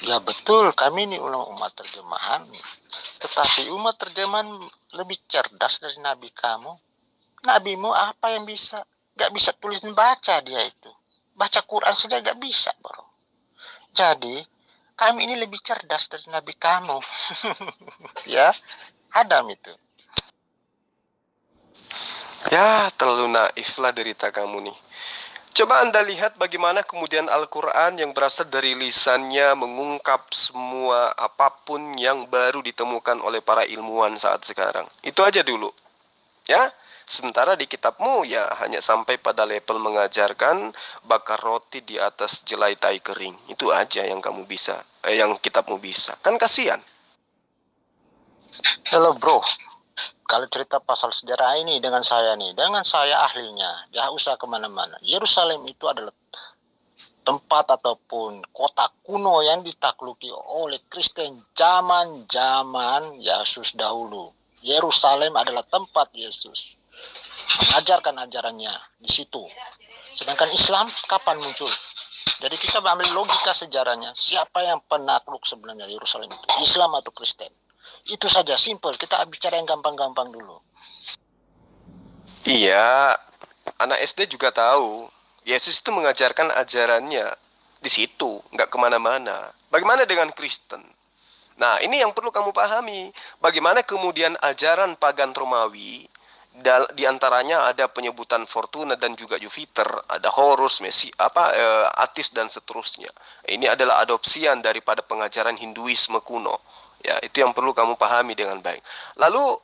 [SPEAKER 9] Ya betul, kami ini umat terjemahan. Tetapi umat terjemahan lebih cerdas dari nabi kamu. Nabimu apa yang bisa? Gak bisa tulis dan baca dia itu. Baca Quran saja gak bisa, bro. Jadi, kami ini lebih cerdas dari nabi kamu. Ya, Adam itu.
[SPEAKER 1] Ya, terlalu naiflah derita kamu nih. Coba Anda lihat bagaimana kemudian Al-Quran yang berasal dari lisannya mengungkap semua apapun yang baru ditemukan oleh para ilmuwan saat sekarang. Itu aja dulu. Ya, sementara di kitabmu ya hanya sampai pada level mengajarkan bakar roti di atas jelai tai kering. Itu aja yang kamu bisa, yang kitabmu bisa. Kan kasihan.
[SPEAKER 9] Halo bro, kalau cerita pasal sejarah ini dengan saya ahlinya, ya usah kemana-mana. Yerusalem itu adalah tempat ataupun kota kuno yang ditakluki oleh Kristen zaman Yesus dahulu. Yerusalem adalah tempat Yesus mengajarkan ajarannya di situ. Sedangkan Islam kapan muncul? Jadi kita ambil logika sejarahnya. Siapa yang penakluk sebenarnya Yerusalem itu? Islam atau Kristen? Itu saja, simple. Kita bicara yang gampang-gampang dulu.
[SPEAKER 1] Iya, anak SD juga tahu. Yesus itu mengajarkan ajarannya di situ, nggak kemana-mana. Bagaimana dengan Kristen? Nah, ini yang perlu kamu pahami. Bagaimana kemudian ajaran pagan Romawi, di antaranya ada penyebutan Fortuna dan juga Jupiter, ada Horus, Atis dan seterusnya. Ini adalah adopsian daripada pengajaran Hinduisme kuno. Ya, itu yang perlu kamu pahami dengan baik. Lalu,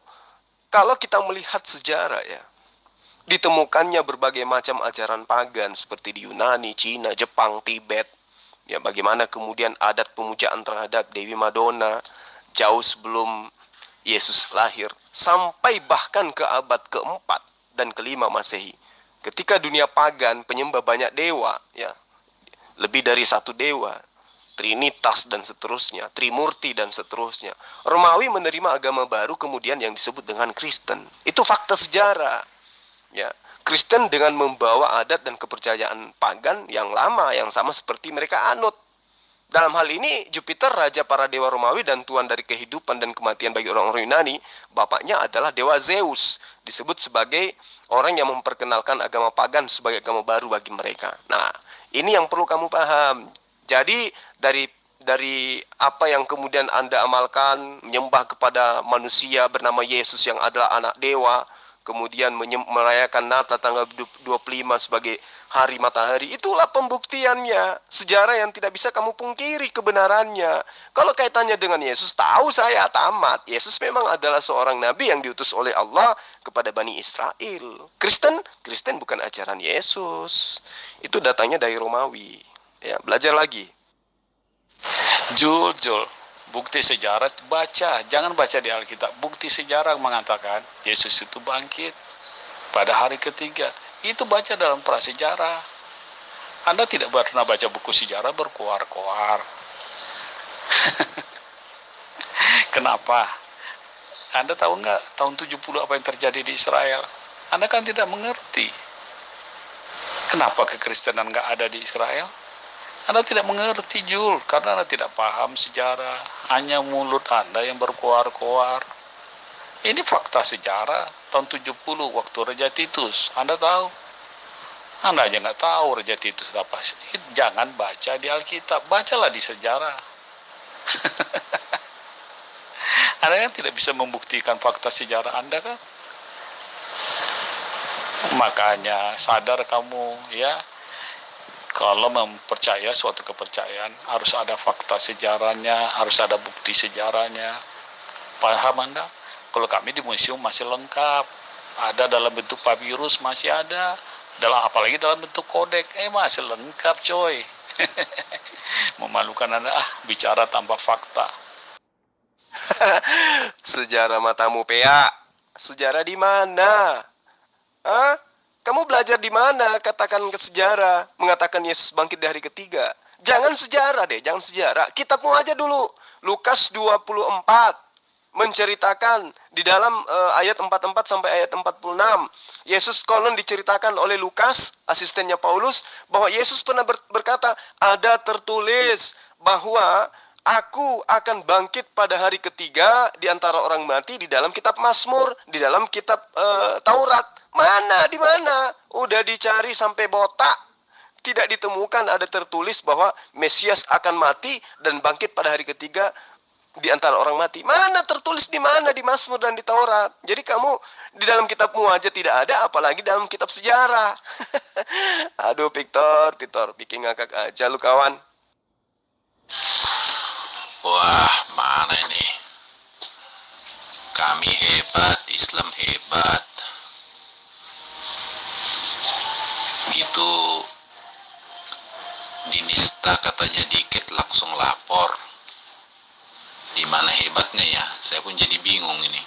[SPEAKER 1] kalau kita melihat sejarah ya, ditemukannya berbagai macam ajaran pagan seperti di Yunani, Cina, Jepang, Tibet. Ya, bagaimana kemudian adat pemujaan terhadap Dewi Madonna jauh sebelum Yesus lahir, sampai bahkan ke abad keempat dan kelima Masehi. Ketika dunia pagan penyembah banyak dewa, ya, lebih dari satu dewa, Trinitas dan seterusnya, Trimurti dan seterusnya. Romawi menerima agama baru kemudian yang disebut dengan Kristen. Itu fakta sejarah. Ya, Kristen dengan membawa adat dan kepercayaan pagan yang lama, yang sama seperti mereka anut. Dalam hal ini, Jupiter, raja para dewa Romawi dan tuan dari kehidupan dan kematian bagi orang-orang Yunani, bapaknya adalah dewa Zeus. Disebut sebagai orang yang memperkenalkan agama pagan sebagai agama baru bagi mereka. Nah, ini yang perlu kamu paham. Jadi, dari dari apa yang kemudian Anda amalkan, menyembah kepada manusia bernama Yesus yang adalah anak dewa, kemudian merayakan Natal tanggal 25 sebagai hari matahari, itulah pembuktiannya. Sejarah yang tidak bisa kamu pungkiri kebenarannya. Kalau kaitannya dengan Yesus, tahu saya tamat. Yesus memang adalah seorang nabi yang diutus oleh Allah kepada Bani Israel. Kristen bukan ajaran Yesus. Itu datangnya dari Romawi. Ya, belajar lagi.
[SPEAKER 8] Jul, bukti sejarah baca, jangan baca di Alkitab. Bukti sejarah mengatakan Yesus itu bangkit pada hari ketiga. Itu baca dalam prasejarah. Anda tidak pernah baca buku sejarah berkoar-koar. Kenapa? Anda tahu nggak tahun 70 apa yang terjadi di Israel? Anda kan tidak mengerti. Kenapa kekristenan nggak ada di Israel? Anda tidak mengerti, Jul, karena Anda tidak paham sejarah. Hanya mulut Anda yang berkoar-koar. Ini fakta sejarah tahun 70 waktu Raja Titus. Anda tahu? Anda aja nggak tahu Raja Titus apa. Jangan baca di Alkitab, bacalah di sejarah. Anda kan tidak bisa membuktikan fakta sejarah Anda kan? Makanya sadar kamu ya. Kalau mempercaya suatu kepercayaan, harus ada fakta sejarahnya, harus ada bukti sejarahnya. Paham Anda? Kalau kami di museum masih lengkap. Ada dalam bentuk papirus, masih ada. Apalagi dalam bentuk kodek, masih lengkap coy. Memalukan Anda, bicara tanpa fakta.
[SPEAKER 1] Sejarah matamu, Pea. Sejarah di mana? Hah? Kamu belajar di mana? Katakan ke sejarah, mengatakan Yesus bangkit di hari ketiga. Jangan sejarah deh, jangan sejarah. Kitabmu aja dulu. Lukas 24 menceritakan di dalam ayat 44 sampai ayat 46. Yesus konon diceritakan oleh Lukas, asistennya Paulus, bahwa Yesus pernah berkata, ada tertulis bahwa Aku akan bangkit pada hari ketiga di antara orang mati di dalam kitab Mazmur, di dalam kitab Taurat. Mana? Di mana? Udah dicari sampai botak. Tidak ditemukan ada tertulis bahwa Mesias akan mati dan bangkit pada hari ketiga di antara orang mati. Mana tertulis di mana? Di Mazmur dan di Taurat. Jadi kamu di dalam kitabmu aja tidak ada, apalagi dalam kitab sejarah. Aduh, Victor, bikin ngakak aja lu kawan.
[SPEAKER 10] Wah, mana ini? Kami hebat, Islam hebat. Itu dinista katanya dikit langsung lapor. Di mana hebatnya ya? Saya pun jadi bingung ini.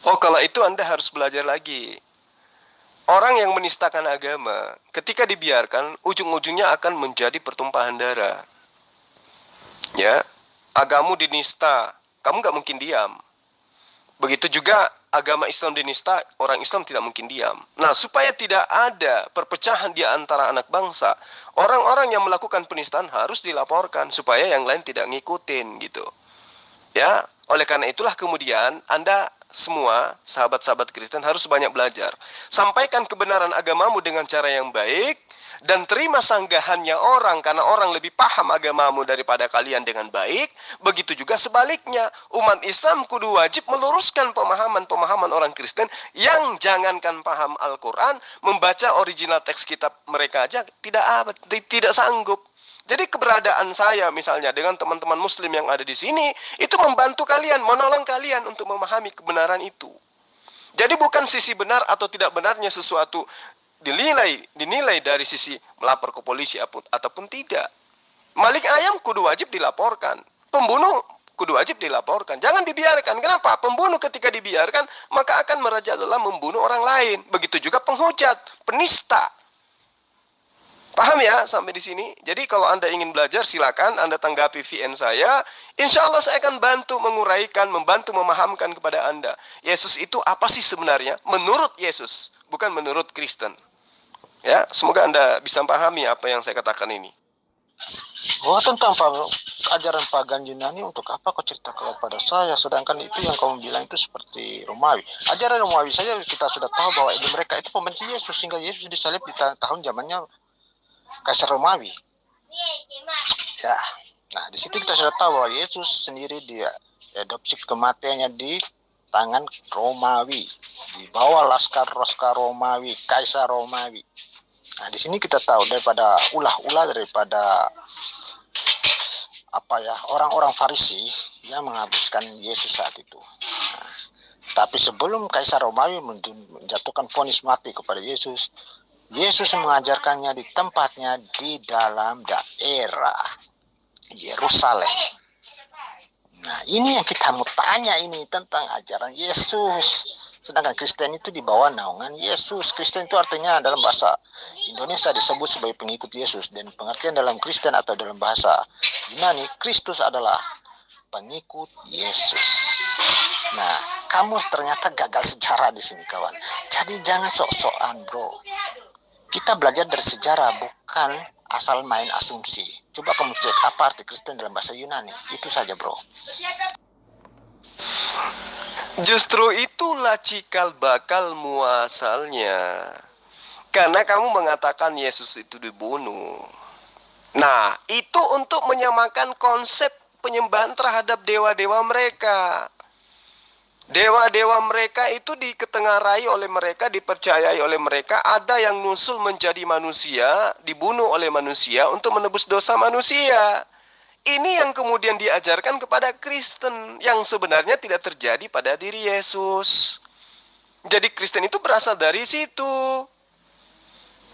[SPEAKER 1] Oh, kalau itu Anda harus belajar lagi. Orang yang menistakan agama, ketika dibiarkan, ujung-ujungnya akan menjadi pertumpahan darah. Ya, agamamu dinista, kamu nggak mungkin diam. Begitu juga agama Islam dinista, orang Islam tidak mungkin diam. Nah, supaya tidak ada perpecahan di antara anak bangsa, orang-orang yang melakukan penistaan harus dilaporkan supaya yang lain tidak ngikutin gitu. Ya, oleh karena itulah kemudian Anda semua sahabat-sahabat Kristen harus banyak belajar. Sampaikan kebenaran agamamu dengan cara yang baik dan terima sanggahannya orang karena orang lebih paham agamamu daripada kalian dengan baik. Begitu juga sebaliknya, umat Islam kudu wajib meluruskan pemahaman-pemahaman orang Kristen yang jangankan paham Al-Quran, membaca original teks kitab mereka aja tidak sanggup. Jadi keberadaan saya misalnya dengan teman-teman muslim yang ada di sini itu membantu kalian, menolong kalian untuk memahami kebenaran itu. Jadi bukan sisi benar atau tidak benarnya sesuatu dinilai dari sisi melapor ke polisi ataupun tidak. Maling ayam kudu wajib dilaporkan. Pembunuh kudu wajib dilaporkan. Jangan dibiarkan. Kenapa? Pembunuh ketika dibiarkan maka akan merajalela membunuh orang lain. Begitu juga penghujat, penista. Paham ya sampai di sini? Jadi kalau Anda ingin belajar silakan Anda tanggapi VN saya. Insya Allah saya akan bantu menguraikan, membantu memahamkan kepada Anda. Yesus itu apa sih sebenarnya? Menurut Yesus, bukan menurut Kristen. Ya, semoga Anda bisa pahami apa yang saya katakan ini.
[SPEAKER 9] Oh, tentang ajaran pagan Yunani untuk apa kau cerita kepada saya? Sedangkan itu yang kamu bilang itu seperti Romawi. Ajaran Romawi saja kita sudah tahu bahwa mereka itu pembenci Yesus sehingga Yesus disalib di tahun zamannya Kaisar Romawi. Ya, nah di situ kita sudah tahu bahwa Yesus sendiri dia adopsi kematiannya di tangan Romawi, di bawah laskar Romawi, Kaisar Romawi. Nah di sini kita tahu daripada ulah-ulah daripada orang-orang Farisi yang menghabiskan Yesus saat itu. Nah, tapi sebelum Kaisar Romawi menjatuhkan vonis mati kepada Yesus, Yesus mengajarkannya di tempatnya di dalam daerah Yerusalem. Nah, ini yang kita mau tanya ini tentang ajaran Yesus. Sedangkan Kristen itu di bawah naungan Yesus. Kristen itu artinya dalam bahasa Indonesia disebut sebagai pengikut Yesus. Dan pengertian dalam Kristen atau dalam bahasa Yunani, Kristus adalah pengikut Yesus. Nah, kamu ternyata gagal sejarah di sini, kawan. Jadi jangan sok-sokan, bro. Kita belajar dari sejarah, bukan asal main asumsi. Coba kamu cek apa arti Kristen dalam bahasa Yunani. Itu saja, bro.
[SPEAKER 1] Justru itulah cikal bakal muasalnya. Karena kamu mengatakan Yesus itu dibunuh. Nah, itu untuk menyamakan konsep penyembahan terhadap dewa-dewa mereka. Dewa-dewa mereka itu diketengarai oleh mereka, dipercayai oleh mereka. Ada yang nusul menjadi manusia, dibunuh oleh manusia untuk menebus dosa manusia. Ini yang kemudian diajarkan kepada Kristen, yang sebenarnya tidak terjadi pada diri Yesus. Jadi Kristen itu berasal dari situ.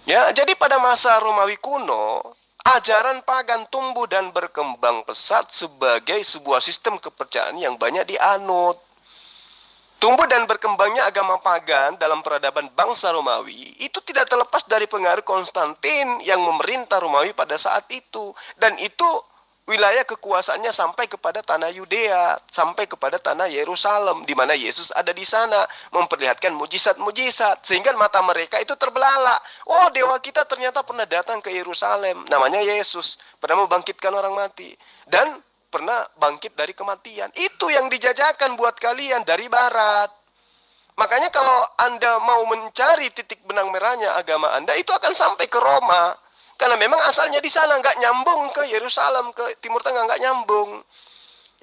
[SPEAKER 1] Ya, jadi pada masa Romawi kuno, ajaran pagan tumbuh dan berkembang pesat sebagai sebuah sistem kepercayaan yang banyak dianut. Tumbuh dan berkembangnya agama pagan dalam peradaban bangsa Romawi itu tidak terlepas dari pengaruh Konstantin yang memerintah Romawi pada saat itu. Dan itu wilayah kekuasaannya sampai kepada tanah Yudea, sampai kepada tanah Yerusalem, di mana Yesus ada di sana, memperlihatkan mujizat-mujizat, sehingga mata mereka itu terbelalak. Oh, dewa kita ternyata pernah datang ke Yerusalem, namanya Yesus, pernah membangkitkan orang mati, dan pernah bangkit dari kematian. Itu yang dijajakan buat kalian dari barat. Makanya kalau Anda mau mencari titik benang merahnya agama Anda, itu akan sampai ke Roma. Karena memang asalnya di sana, nggak nyambung ke Yerusalem, ke Timur Tengah, nggak nyambung.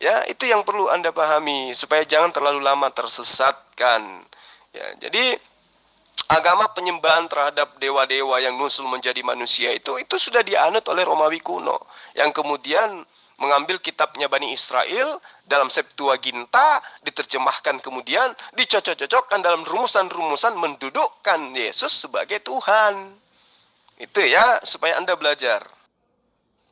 [SPEAKER 1] Ya, itu yang perlu Anda pahami, supaya jangan terlalu lama tersesatkan. Ya, jadi agama penyembahan terhadap dewa-dewa yang nusul menjadi manusia itu sudah dianut oleh Romawi kuno, yang kemudian mengambil kitabnya Bani Israel dalam Septuaginta, diterjemahkan kemudian, dicocok-cocokkan dalam rumusan-rumusan mendudukkan Yesus sebagai Tuhan. Itu ya, supaya Anda belajar.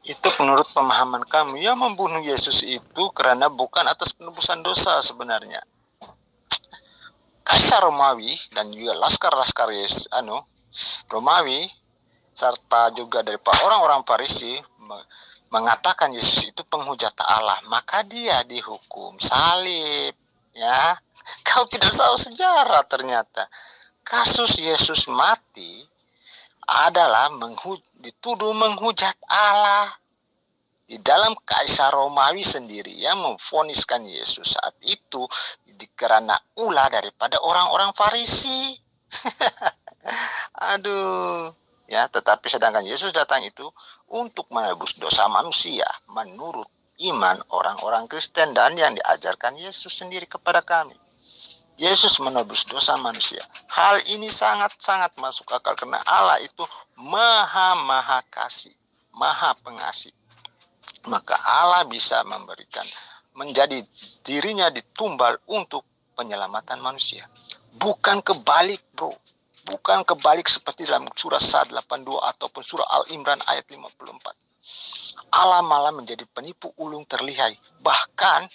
[SPEAKER 9] Itu menurut pemahaman kamu, yang membunuh Yesus itu karena bukan atas penebusan dosa sebenarnya. Kaisar Romawi dan juga laskar-laskar Romawi serta juga dari orang-orang Farisi mengatakan Yesus itu penghujat Allah, maka dia dihukum salib. Ya, kau tidak tahu sejarah ternyata. Kasus Yesus mati adalah dituduh menghujat Allah. Di dalam Kaisar Romawi sendiri yang memvoniskan Yesus saat itu karena ulah daripada orang-orang Farisi. Aduh. Ya, tetapi sedangkan Yesus datang itu untuk menebus dosa manusia menurut iman orang-orang Kristen dan yang diajarkan Yesus sendiri kepada kami. Yesus menebus dosa manusia. Hal ini sangat-sangat masuk akal karena Allah itu maha kasih, maha pengasih. Maka Allah bisa memberikan, menjadi dirinya ditumbal untuk penyelamatan manusia. Bukan kebalik, bro. Bukan kebalik seperti dalam surah Sad 82 ataupun surah Al-Imran ayat 54. Allah malah menjadi penipu ulung terlihai. Bahkan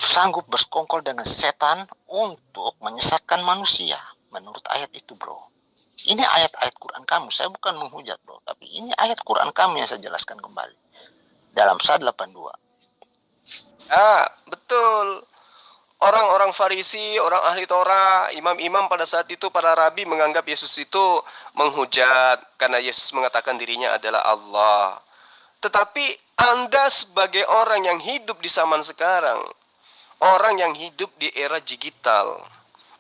[SPEAKER 9] sanggup bersekongkol dengan setan untuk menyesatkan manusia. Menurut ayat itu, bro. Ini ayat-ayat Quran kamu. Saya bukan menghujat, bro. Tapi ini ayat Quran kamu yang saya jelaskan kembali. Dalam Sad 82.
[SPEAKER 1] Betul. Orang-orang Farisi, orang ahli Torah, imam-imam pada saat itu, para rabi menganggap Yesus itu menghujat karena Yesus mengatakan dirinya adalah Allah. Tetapi Anda sebagai orang yang hidup di zaman sekarang, orang yang hidup di era digital,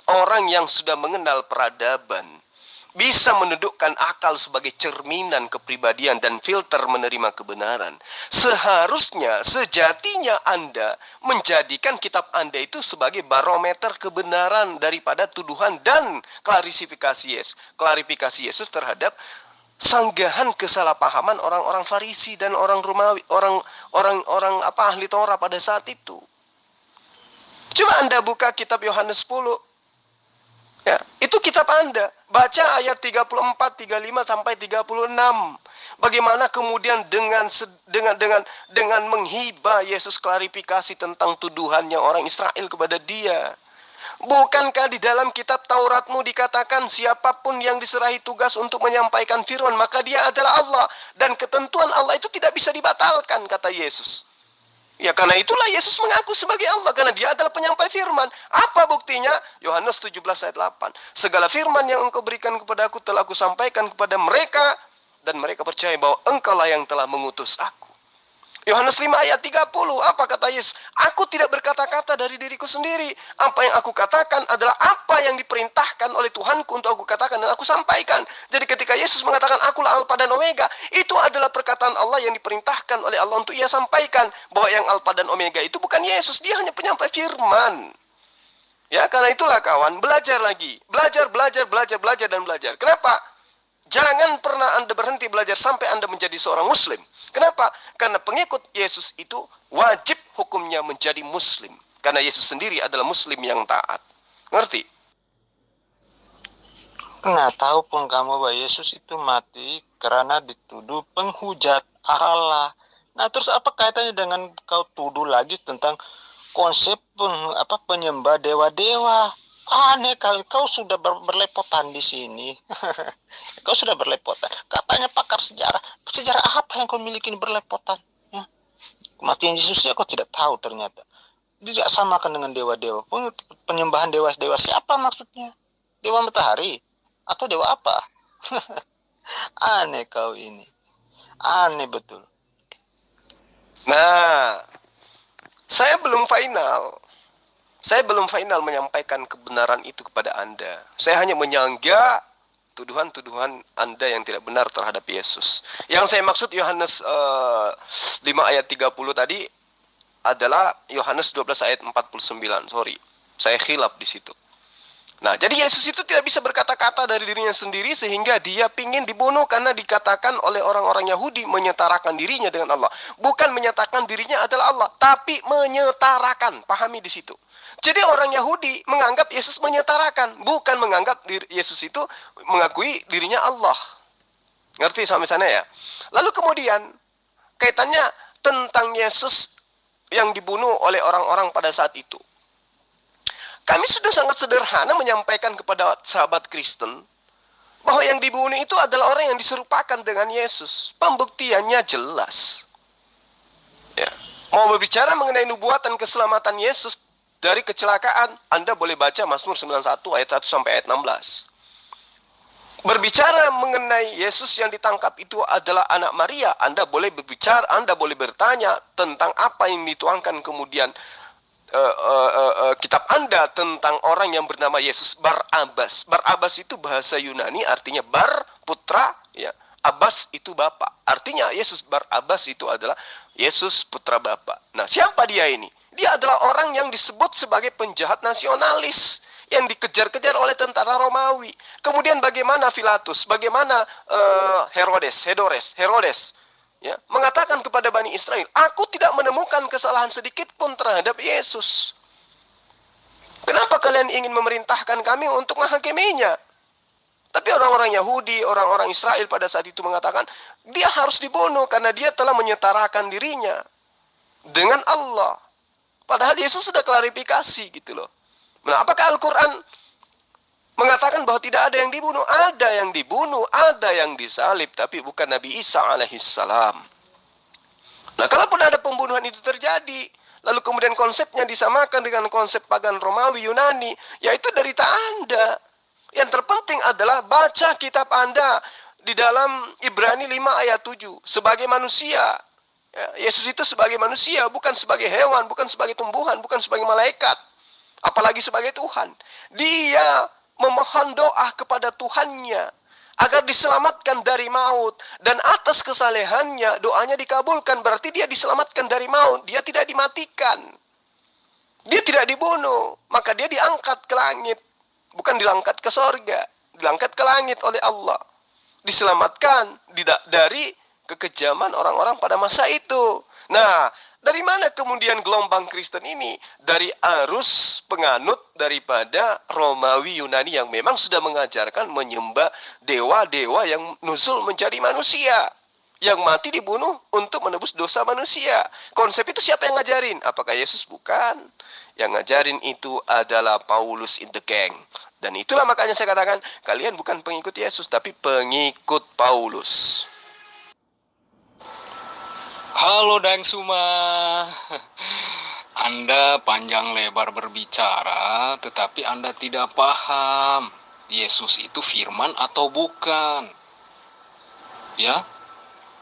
[SPEAKER 1] orang yang sudah mengenal peradaban, bisa menundukkan akal sebagai cerminan kepribadian dan filter menerima kebenaran. Seharusnya, sejatinya Anda menjadikan kitab Anda itu sebagai barometer kebenaran daripada tuduhan dan klarifikasi Yesus terhadap sanggahan kesalahpahaman orang-orang Farisi dan orang Romawi, orang ahli Torah pada saat itu. Coba Anda buka kitab Yohanes 10. Ya, itu kitab Anda. Baca ayat 34, 35 sampai 36. Bagaimana kemudian dengan menghibah Yesus klarifikasi tentang tuduhannya orang Israel kepada dia. Bukankah di dalam kitab Tauratmu dikatakan siapapun yang diserahi tugas untuk menyampaikan firman, maka dia adalah Allah. Dan ketentuan Allah itu tidak bisa dibatalkan, kata Yesus. Ya, karena itulah Yesus mengaku sebagai Allah, karena dia adalah penyampai firman. Apa buktinya? Yohanes 17 ayat 8. Segala firman yang engkau berikan kepadaku telah aku sampaikan kepada mereka, dan mereka percaya bahwa engkaulah yang telah mengutus aku. Yohanes 5 ayat 30, apa kata Yesus? Aku tidak berkata-kata dari diriku sendiri. Apa yang aku katakan adalah apa yang diperintahkan oleh Tuhanku untuk aku katakan dan aku sampaikan. Jadi ketika Yesus mengatakan akulah Alfa dan Omega, itu adalah perkataan Allah yang diperintahkan oleh Allah untuk ia sampaikan. Bahwa yang Alfa dan Omega itu bukan Yesus, dia hanya penyampai firman. Ya, karena itulah kawan, belajar lagi. Belajar dan belajar. Kenapa? Jangan pernah Anda berhenti belajar sampai Anda menjadi seorang Muslim. Kenapa? Karena pengikut Yesus itu wajib hukumnya menjadi Muslim. Karena Yesus sendiri adalah Muslim yang taat. Ngerti?
[SPEAKER 9] Nah, tahu pun kamu bahwa Yesus itu mati karena dituduh penghujat Allah. Nah, terus apa kaitannya dengan kau tuduh lagi tentang konsep penyembah dewa-dewa? Aneh kali, kau sudah berlepotan di sini. Kau sudah berlepotan. Katanya pakar sejarah. Sejarah apa yang kau miliki ini berlepotan? Kematian Yesusnya kau tidak tahu ternyata. Dia samakan dengan dewa-dewa. Penyembahan dewa-dewa siapa maksudnya? Dewa matahari? Atau dewa apa? Aneh kau ini. Aneh betul.
[SPEAKER 1] Nah, saya belum final menyampaikan kebenaran itu kepada Anda. Saya hanya menyangga tuduhan-tuduhan Anda yang tidak benar terhadap Yesus. Yang saya maksud Yohanes 5 ayat 30 tadi adalah Yohanes 12 ayat 49. Sorry, saya khilaf di situ. Nah, jadi Yesus itu tidak bisa berkata-kata dari dirinya sendiri sehingga dia pingin dibunuh karena dikatakan oleh orang-orang Yahudi menyetarakan dirinya dengan Allah. Bukan menyatakan dirinya adalah Allah, tapi menyetarakan. Pahami di situ. Jadi orang Yahudi menganggap Yesus menyetarakan, bukan menganggap Yesus itu mengakui dirinya Allah. Ngerti sampai sana ya? Lalu kemudian kaitannya tentang Yesus yang dibunuh oleh orang-orang pada saat itu. Kami sudah sangat sederhana menyampaikan kepada sahabat Kristen bahwa yang dibunuh itu adalah orang yang diserupakan dengan Yesus. Pembuktiannya jelas. Ya. Mau berbicara mengenai nubuatan keselamatan Yesus dari kecelakaan, Anda boleh baca Mazmur 91 ayat 1 sampai ayat 16. Berbicara mengenai Yesus yang ditangkap itu adalah anak Maria, Anda boleh berbicara, Anda boleh bertanya tentang apa yang dituangkan kemudian kitab Anda tentang orang yang bernama Yesus Barabas. Barabas itu bahasa Yunani artinya bar, putra, ya. Abbas itu bapak. Artinya Yesus Barabas itu adalah Yesus putra bapak. Nah, siapa dia ini? Dia adalah orang yang disebut sebagai penjahat nasionalis yang dikejar-kejar oleh tentara Romawi. Kemudian bagaimana Pilatus? Bagaimana Herodes? Ya, mengatakan kepada Bani Israel, aku tidak menemukan kesalahan sedikit pun terhadap Yesus. Kenapa kalian ingin memerintahkan kami untuk menghakiminya? Tapi orang-orang Yahudi, orang-orang Israel pada saat itu mengatakan, dia harus dibunuh karena dia telah menyetarakan dirinya dengan Allah. Padahal Yesus sudah klarifikasi gitu loh. Nah, apakah Al-Quran mengatakan bahwa tidak ada yang dibunuh? Ada yang dibunuh, ada yang disalib, tapi bukan Nabi Isa alaihissalam. Nah, kalaupun ada pembunuhan itu terjadi, lalu kemudian konsepnya disamakan dengan konsep pagan Romawi Yunani, yaitu derita Anda. Yang terpenting adalah baca kitab Anda di dalam Ibrani 5 ayat 7. Sebagai manusia, ya, Yesus itu sebagai manusia, bukan sebagai hewan, bukan sebagai tumbuhan, bukan sebagai malaikat, apalagi sebagai Tuhan. Dia memohon doa kepada Tuhannya agar diselamatkan dari maut. Dan atas kesalehannya doanya dikabulkan, berarti dia diselamatkan dari maut. Dia tidak dimatikan, dia tidak dibunuh, maka dia diangkat ke langit. Bukan diangkat ke sorga, diangkat ke langit oleh Allah. Diselamatkan dari kekejaman orang-orang pada masa itu. Nah, dari mana kemudian gelombang Kristen ini? Dari arus penganut daripada Romawi Yunani yang memang sudah mengajarkan menyembah dewa-dewa yang nuzul menjadi manusia, yang mati dibunuh untuk menebus dosa manusia. Konsep itu siapa yang ngajarin? Apakah Yesus? Bukan. Yang ngajarin itu adalah Paulus in the gang. Dan itulah makanya saya katakan, kalian bukan pengikut Yesus, tapi pengikut Paulus.
[SPEAKER 11] Halo Dang Suma, Anda panjang lebar berbicara, tetapi Anda tidak paham Yesus itu firman atau bukan. Ya,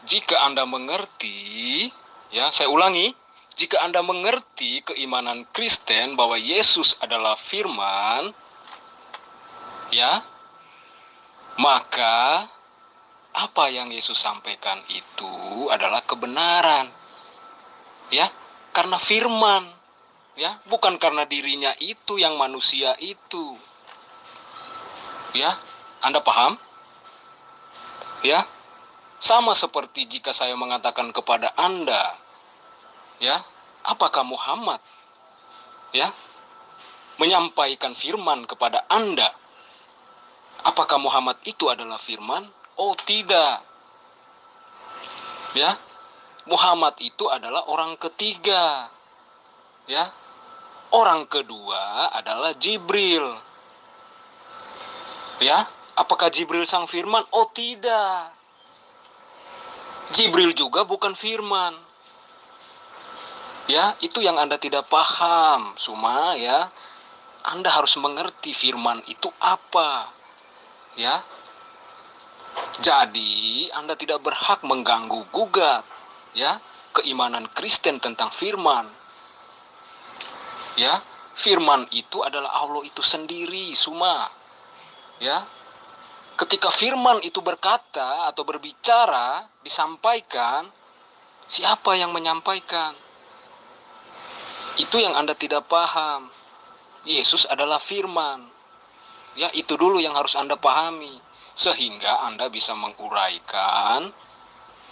[SPEAKER 11] jika Anda mengerti, ya saya ulangi, jika Anda mengerti keimanan Kristen bahwa Yesus adalah firman, ya, maka apa yang Yesus sampaikan itu adalah kebenaran. Ya, karena firman. Ya, bukan karena dirinya itu yang manusia itu. Ya, Anda paham? Ya. Sama seperti jika saya mengatakan kepada Anda, ya, apakah Muhammad ya menyampaikan firman kepada Anda? Apakah Muhammad itu adalah firman? Oh, tidak. Ya. Muhammad itu adalah orang ketiga. Ya. Orang kedua adalah Jibril. Ya. Apakah Jibril sang firman? Oh, tidak. Jibril juga bukan firman. Ya, itu yang Anda tidak paham. Cuma ya, Anda harus mengerti firman itu apa. Ya. Jadi, Anda tidak berhak mengganggu gugat ya keimanan Kristen tentang firman. Ya, firman itu adalah Allah itu sendiri, Suma. Ya. Ketika firman itu berkata atau berbicara, disampaikan, siapa yang menyampaikan? Itu yang Anda tidak paham. Yesus adalah firman. Ya, itu dulu yang harus Anda pahami. Sehingga Anda bisa menguraikan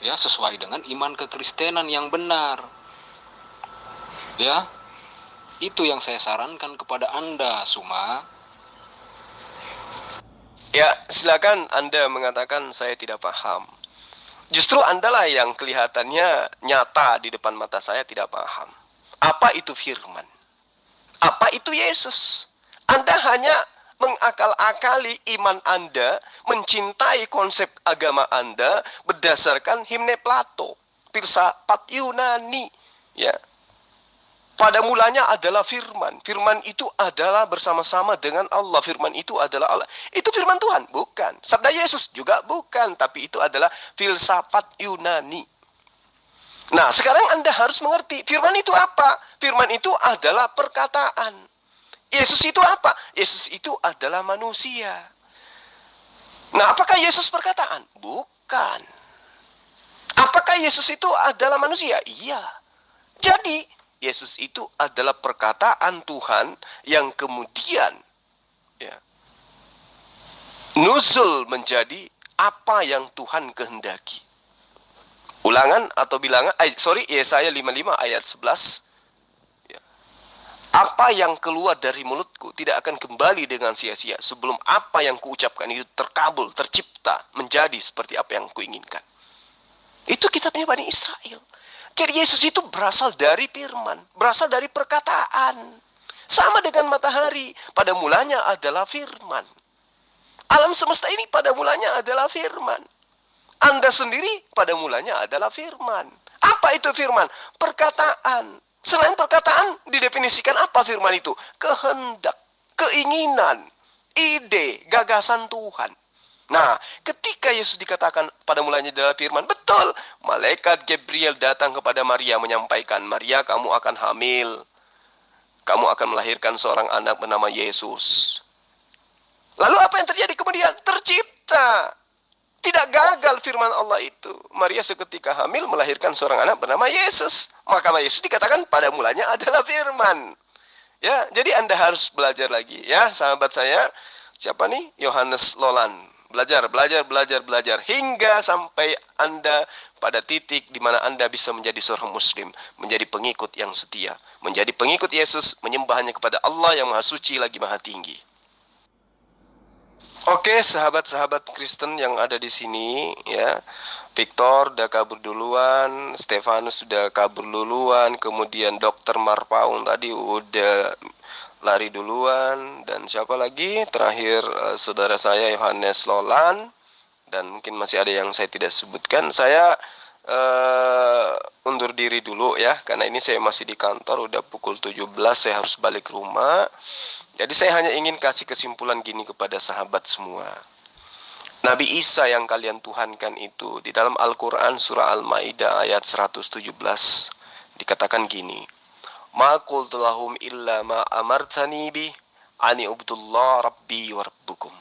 [SPEAKER 11] ya sesuai dengan iman kekristenan yang benar. Ya. Itu yang saya sarankan kepada Anda, Suma.
[SPEAKER 1] Ya, silakan Anda mengatakan saya tidak paham. Justru Andalah yang kelihatannya nyata di depan mata saya tidak paham. Apa itu firman? Apa itu Yesus? Anda hanya mengakal-akali iman Anda, mencintai konsep agama Anda berdasarkan himne Plato, filsafat Yunani. Ya. Pada mulanya adalah firman. Firman itu adalah bersama-sama dengan Allah. Firman itu adalah Allah. Itu firman Tuhan? Bukan. Sabda Yesus juga bukan. Tapi itu adalah filsafat Yunani. Nah, sekarang Anda harus mengerti. Firman itu apa? Firman itu adalah perkataan. Yesus itu apa? Yesus itu adalah manusia. Nah, apakah Yesus perkataan? Bukan. Apakah Yesus itu adalah manusia? Iya. Jadi, Yesus itu adalah perkataan Tuhan yang kemudian ya, nuzul menjadi apa yang Tuhan kehendaki. Ulangan atau bilangan, Yesaya 55 ayat 11. Apa yang keluar dari mulutku tidak akan kembali dengan sia-sia sebelum apa yang kuucapkan itu terkabul, tercipta, menjadi seperti apa yang kuinginkan. Itu kitabnya Bani Israel. Jadi Yesus itu berasal dari firman, berasal dari perkataan. Sama dengan matahari, pada mulanya adalah firman. Alam semesta ini pada mulanya adalah firman. Anda sendiri pada mulanya adalah firman. Apa itu firman? Perkataan. Selain perkataan, didefinisikan apa firman itu? Kehendak, keinginan, ide, gagasan Tuhan. Nah, ketika Yesus dikatakan pada mulanya adalah firman, betul. Malaikat Gabriel datang kepada Maria menyampaikan, Maria, kamu akan hamil. Kamu akan melahirkan seorang anak bernama Yesus. Lalu apa yang terjadi kemudian? Tercipta. Tidak gagal firman Allah itu. Maria seketika hamil melahirkan seorang anak bernama Yesus. Maka Yesus dikatakan pada mulanya adalah firman. Ya, jadi Anda harus belajar lagi ya, sahabat saya. Siapa nih? Yohanes Lolan. Belajar hingga sampai Anda pada titik di mana Anda bisa menjadi seorang muslim, menjadi pengikut yang setia, menjadi pengikut Yesus, menyembahnya kepada Allah yang Maha Suci lagi Maha Tinggi. Oke, sahabat-sahabat Kristen yang ada di sini ya. Victor udah kabur duluan, Stefanus sudah kabur duluan, kemudian Dr. Marpaung tadi udah lari duluan, dan siapa lagi? Terakhir saudara saya Yohanes Lolan, dan mungkin masih ada yang saya tidak sebutkan. Saya undur diri dulu ya, karena ini saya masih di kantor, udah pukul 17, saya harus balik ke rumah. Jadi saya hanya ingin kasih kesimpulan gini kepada sahabat semua. Nabi Isa yang kalian tuhankan itu di dalam Al-Quran surah Al-Ma'idah ayat 117 dikatakan gini, Ma qultu lahum illa ma amartani bi ani ubdullah rabbi wa rabbukum.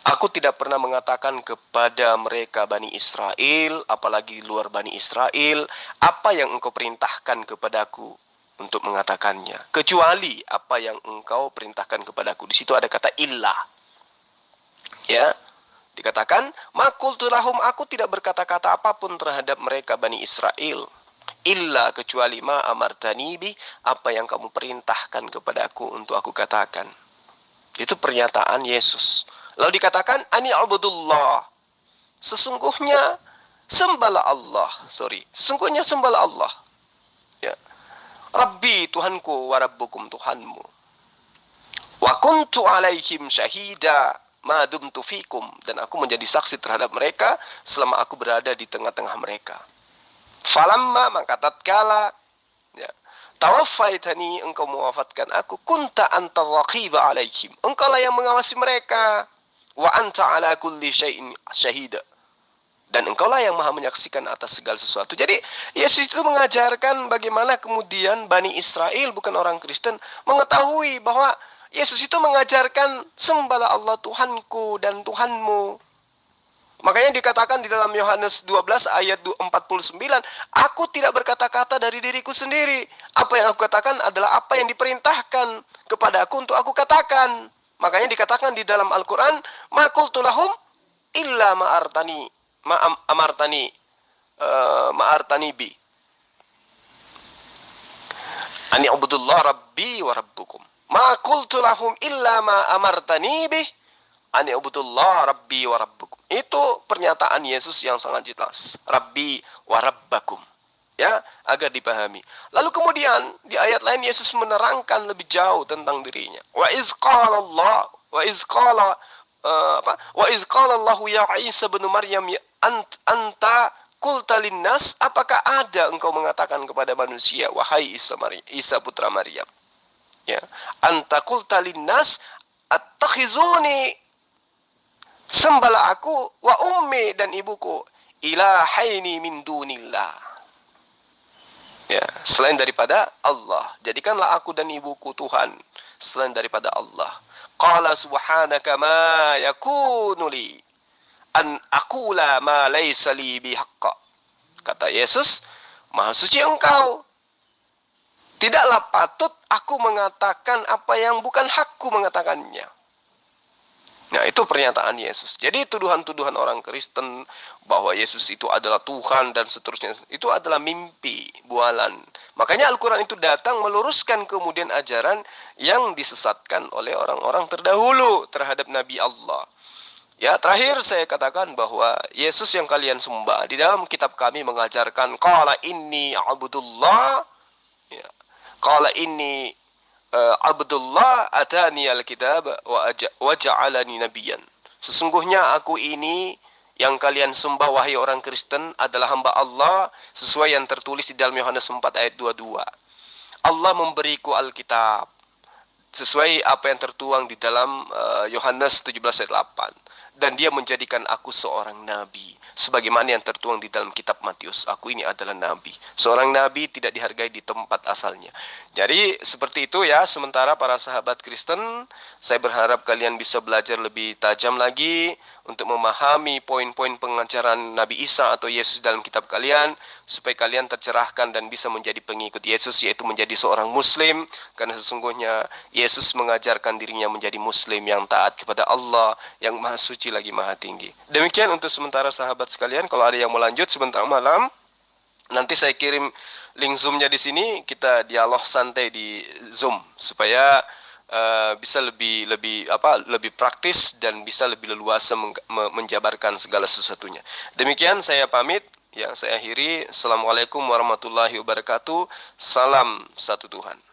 [SPEAKER 1] Aku tidak pernah mengatakan kepada mereka Bani Israel, apalagi luar Bani Israel, apa yang engkau perintahkan kepadaku untuk mengatakannya, kecuali apa yang engkau perintahkan kepadaku. Di situ ada kata illa. Ya, dikatakan, Maqultu lahum, aku tidak berkata-kata apapun terhadap mereka Bani Israel, illa kecuali ma amartani bi, apa yang kamu perintahkan kepadaku untuk aku katakan. Itu pernyataan Yesus. Lalu dikatakan, ani abudullah, sesungguhnya sembahlah Allah. Sesungguhnya sembahlah Allah. Ya. Rabbi, Tuhanku, wa rabbukum, Tuhanmu. Wa kuntu alaihim syahida ma dumtu fikum, dan aku menjadi saksi terhadap mereka selama aku berada di tengah-tengah mereka. Falamma, maka tatkala ya, tawaffaitani, engkau mewafatkan aku, kunta anta raqiba alaihim, engkau lah yang mengawasi mereka, wa anta ala kulli syai'in syahida, dan engkaulah yang maha menyaksikan atas segala sesuatu. Jadi Yesus itu mengajarkan bagaimana kemudian Bani Israel, bukan orang Kristen, mengetahui bahwa Yesus itu mengajarkan sembahlah Allah Tuhanku dan Tuhanmu. Makanya dikatakan di dalam Yohanes 12 ayat 49, aku tidak berkata-kata dari diriku sendiri. Apa yang aku katakan adalah apa yang diperintahkan kepada aku untuk aku katakan. Makanya dikatakan di dalam Al-Quran, ma qultu lahum illa ma'artani bi ani ubudullah rabbi wa rabbukum. Ma qultu lahum illa ma amartani bi ani ubudullah rabbi wa rabbukum. Itu pernyataan Yesus yang sangat jelas, rabbi wa rabbakum, ya, agar dipahami. Lalu kemudian di ayat lain Yesus menerangkan lebih jauh tentang dirinya. Wa iz qala Allahu ya Isa bin Maryam anta qulta linnas, apakah ada engkau mengatakan kepada manusia, wahai Isa putra Maryam, ya, anta qulta linnas attakhizuni, sembahlah aku, wa ummi, dan ibuku, ilahaini min dunillah, ya, selain daripada Allah, jadikanlah aku dan ibuku Tuhan selain daripada Allah. Qala subhanaka ma yakunu li an aqula ma laysa li bihaqqa. Kata Yesus, maha suci engkau, tidaklah patut aku mengatakan apa yang bukan hakku mengatakannya. Nah, itu pernyataan Yesus. Jadi tuduhan-tuduhan orang Kristen bahwa Yesus itu adalah Tuhan dan seterusnya, itu adalah mimpi, bualan. Makanya Al-Quran itu datang meluruskan kemudian ajaran yang disesatkan oleh orang-orang terdahulu terhadap Nabi Allah. Ya, terakhir saya katakan bahwa Yesus yang kalian sembah, di dalam kitab kami mengajarkan, qala inni abdullah, ya, qala inni Abdullah atani al-kitab wa ja'alani nabiyan. Sesungguhnya aku ini yang kalian sembah wahai orang Kristen adalah hamba Allah, sesuai yang tertulis di dalam Yohanes 4 ayat 22. Allah memberiku Alkitab sesuai apa yang tertuang di dalam Yohanes 17 ayat 8. Dan dia menjadikan aku seorang nabi, sebagaimana yang tertuang di dalam kitab Matius. Aku ini adalah nabi. Seorang nabi tidak dihargai di tempat asalnya. Jadi seperti itu ya. Sementara para sahabat Kristen, saya berharap kalian bisa belajar lebih tajam lagi untuk memahami poin-poin pengajaran Nabi Isa atau Yesus dalam kitab kalian, supaya kalian tercerahkan dan bisa menjadi pengikut Yesus, yaitu menjadi seorang Muslim, karena sesungguhnya Yesus mengajarkan dirinya menjadi Muslim yang taat kepada Allah, yang maha suci lagi maha tinggi. Demikian untuk sementara sahabat sekalian. Kalau ada yang mau lanjut sebentar malam, nanti saya kirim link Zoom-nya di sini, kita dialog santai di Zoom supaya bisa lebih praktis dan bisa lebih leluasa menjabarkan segala sesuatunya. Demikian saya pamit, yang saya akhiri. Assalamualaikum warahmatullahi wabarakatuh. Salam satu Tuhan.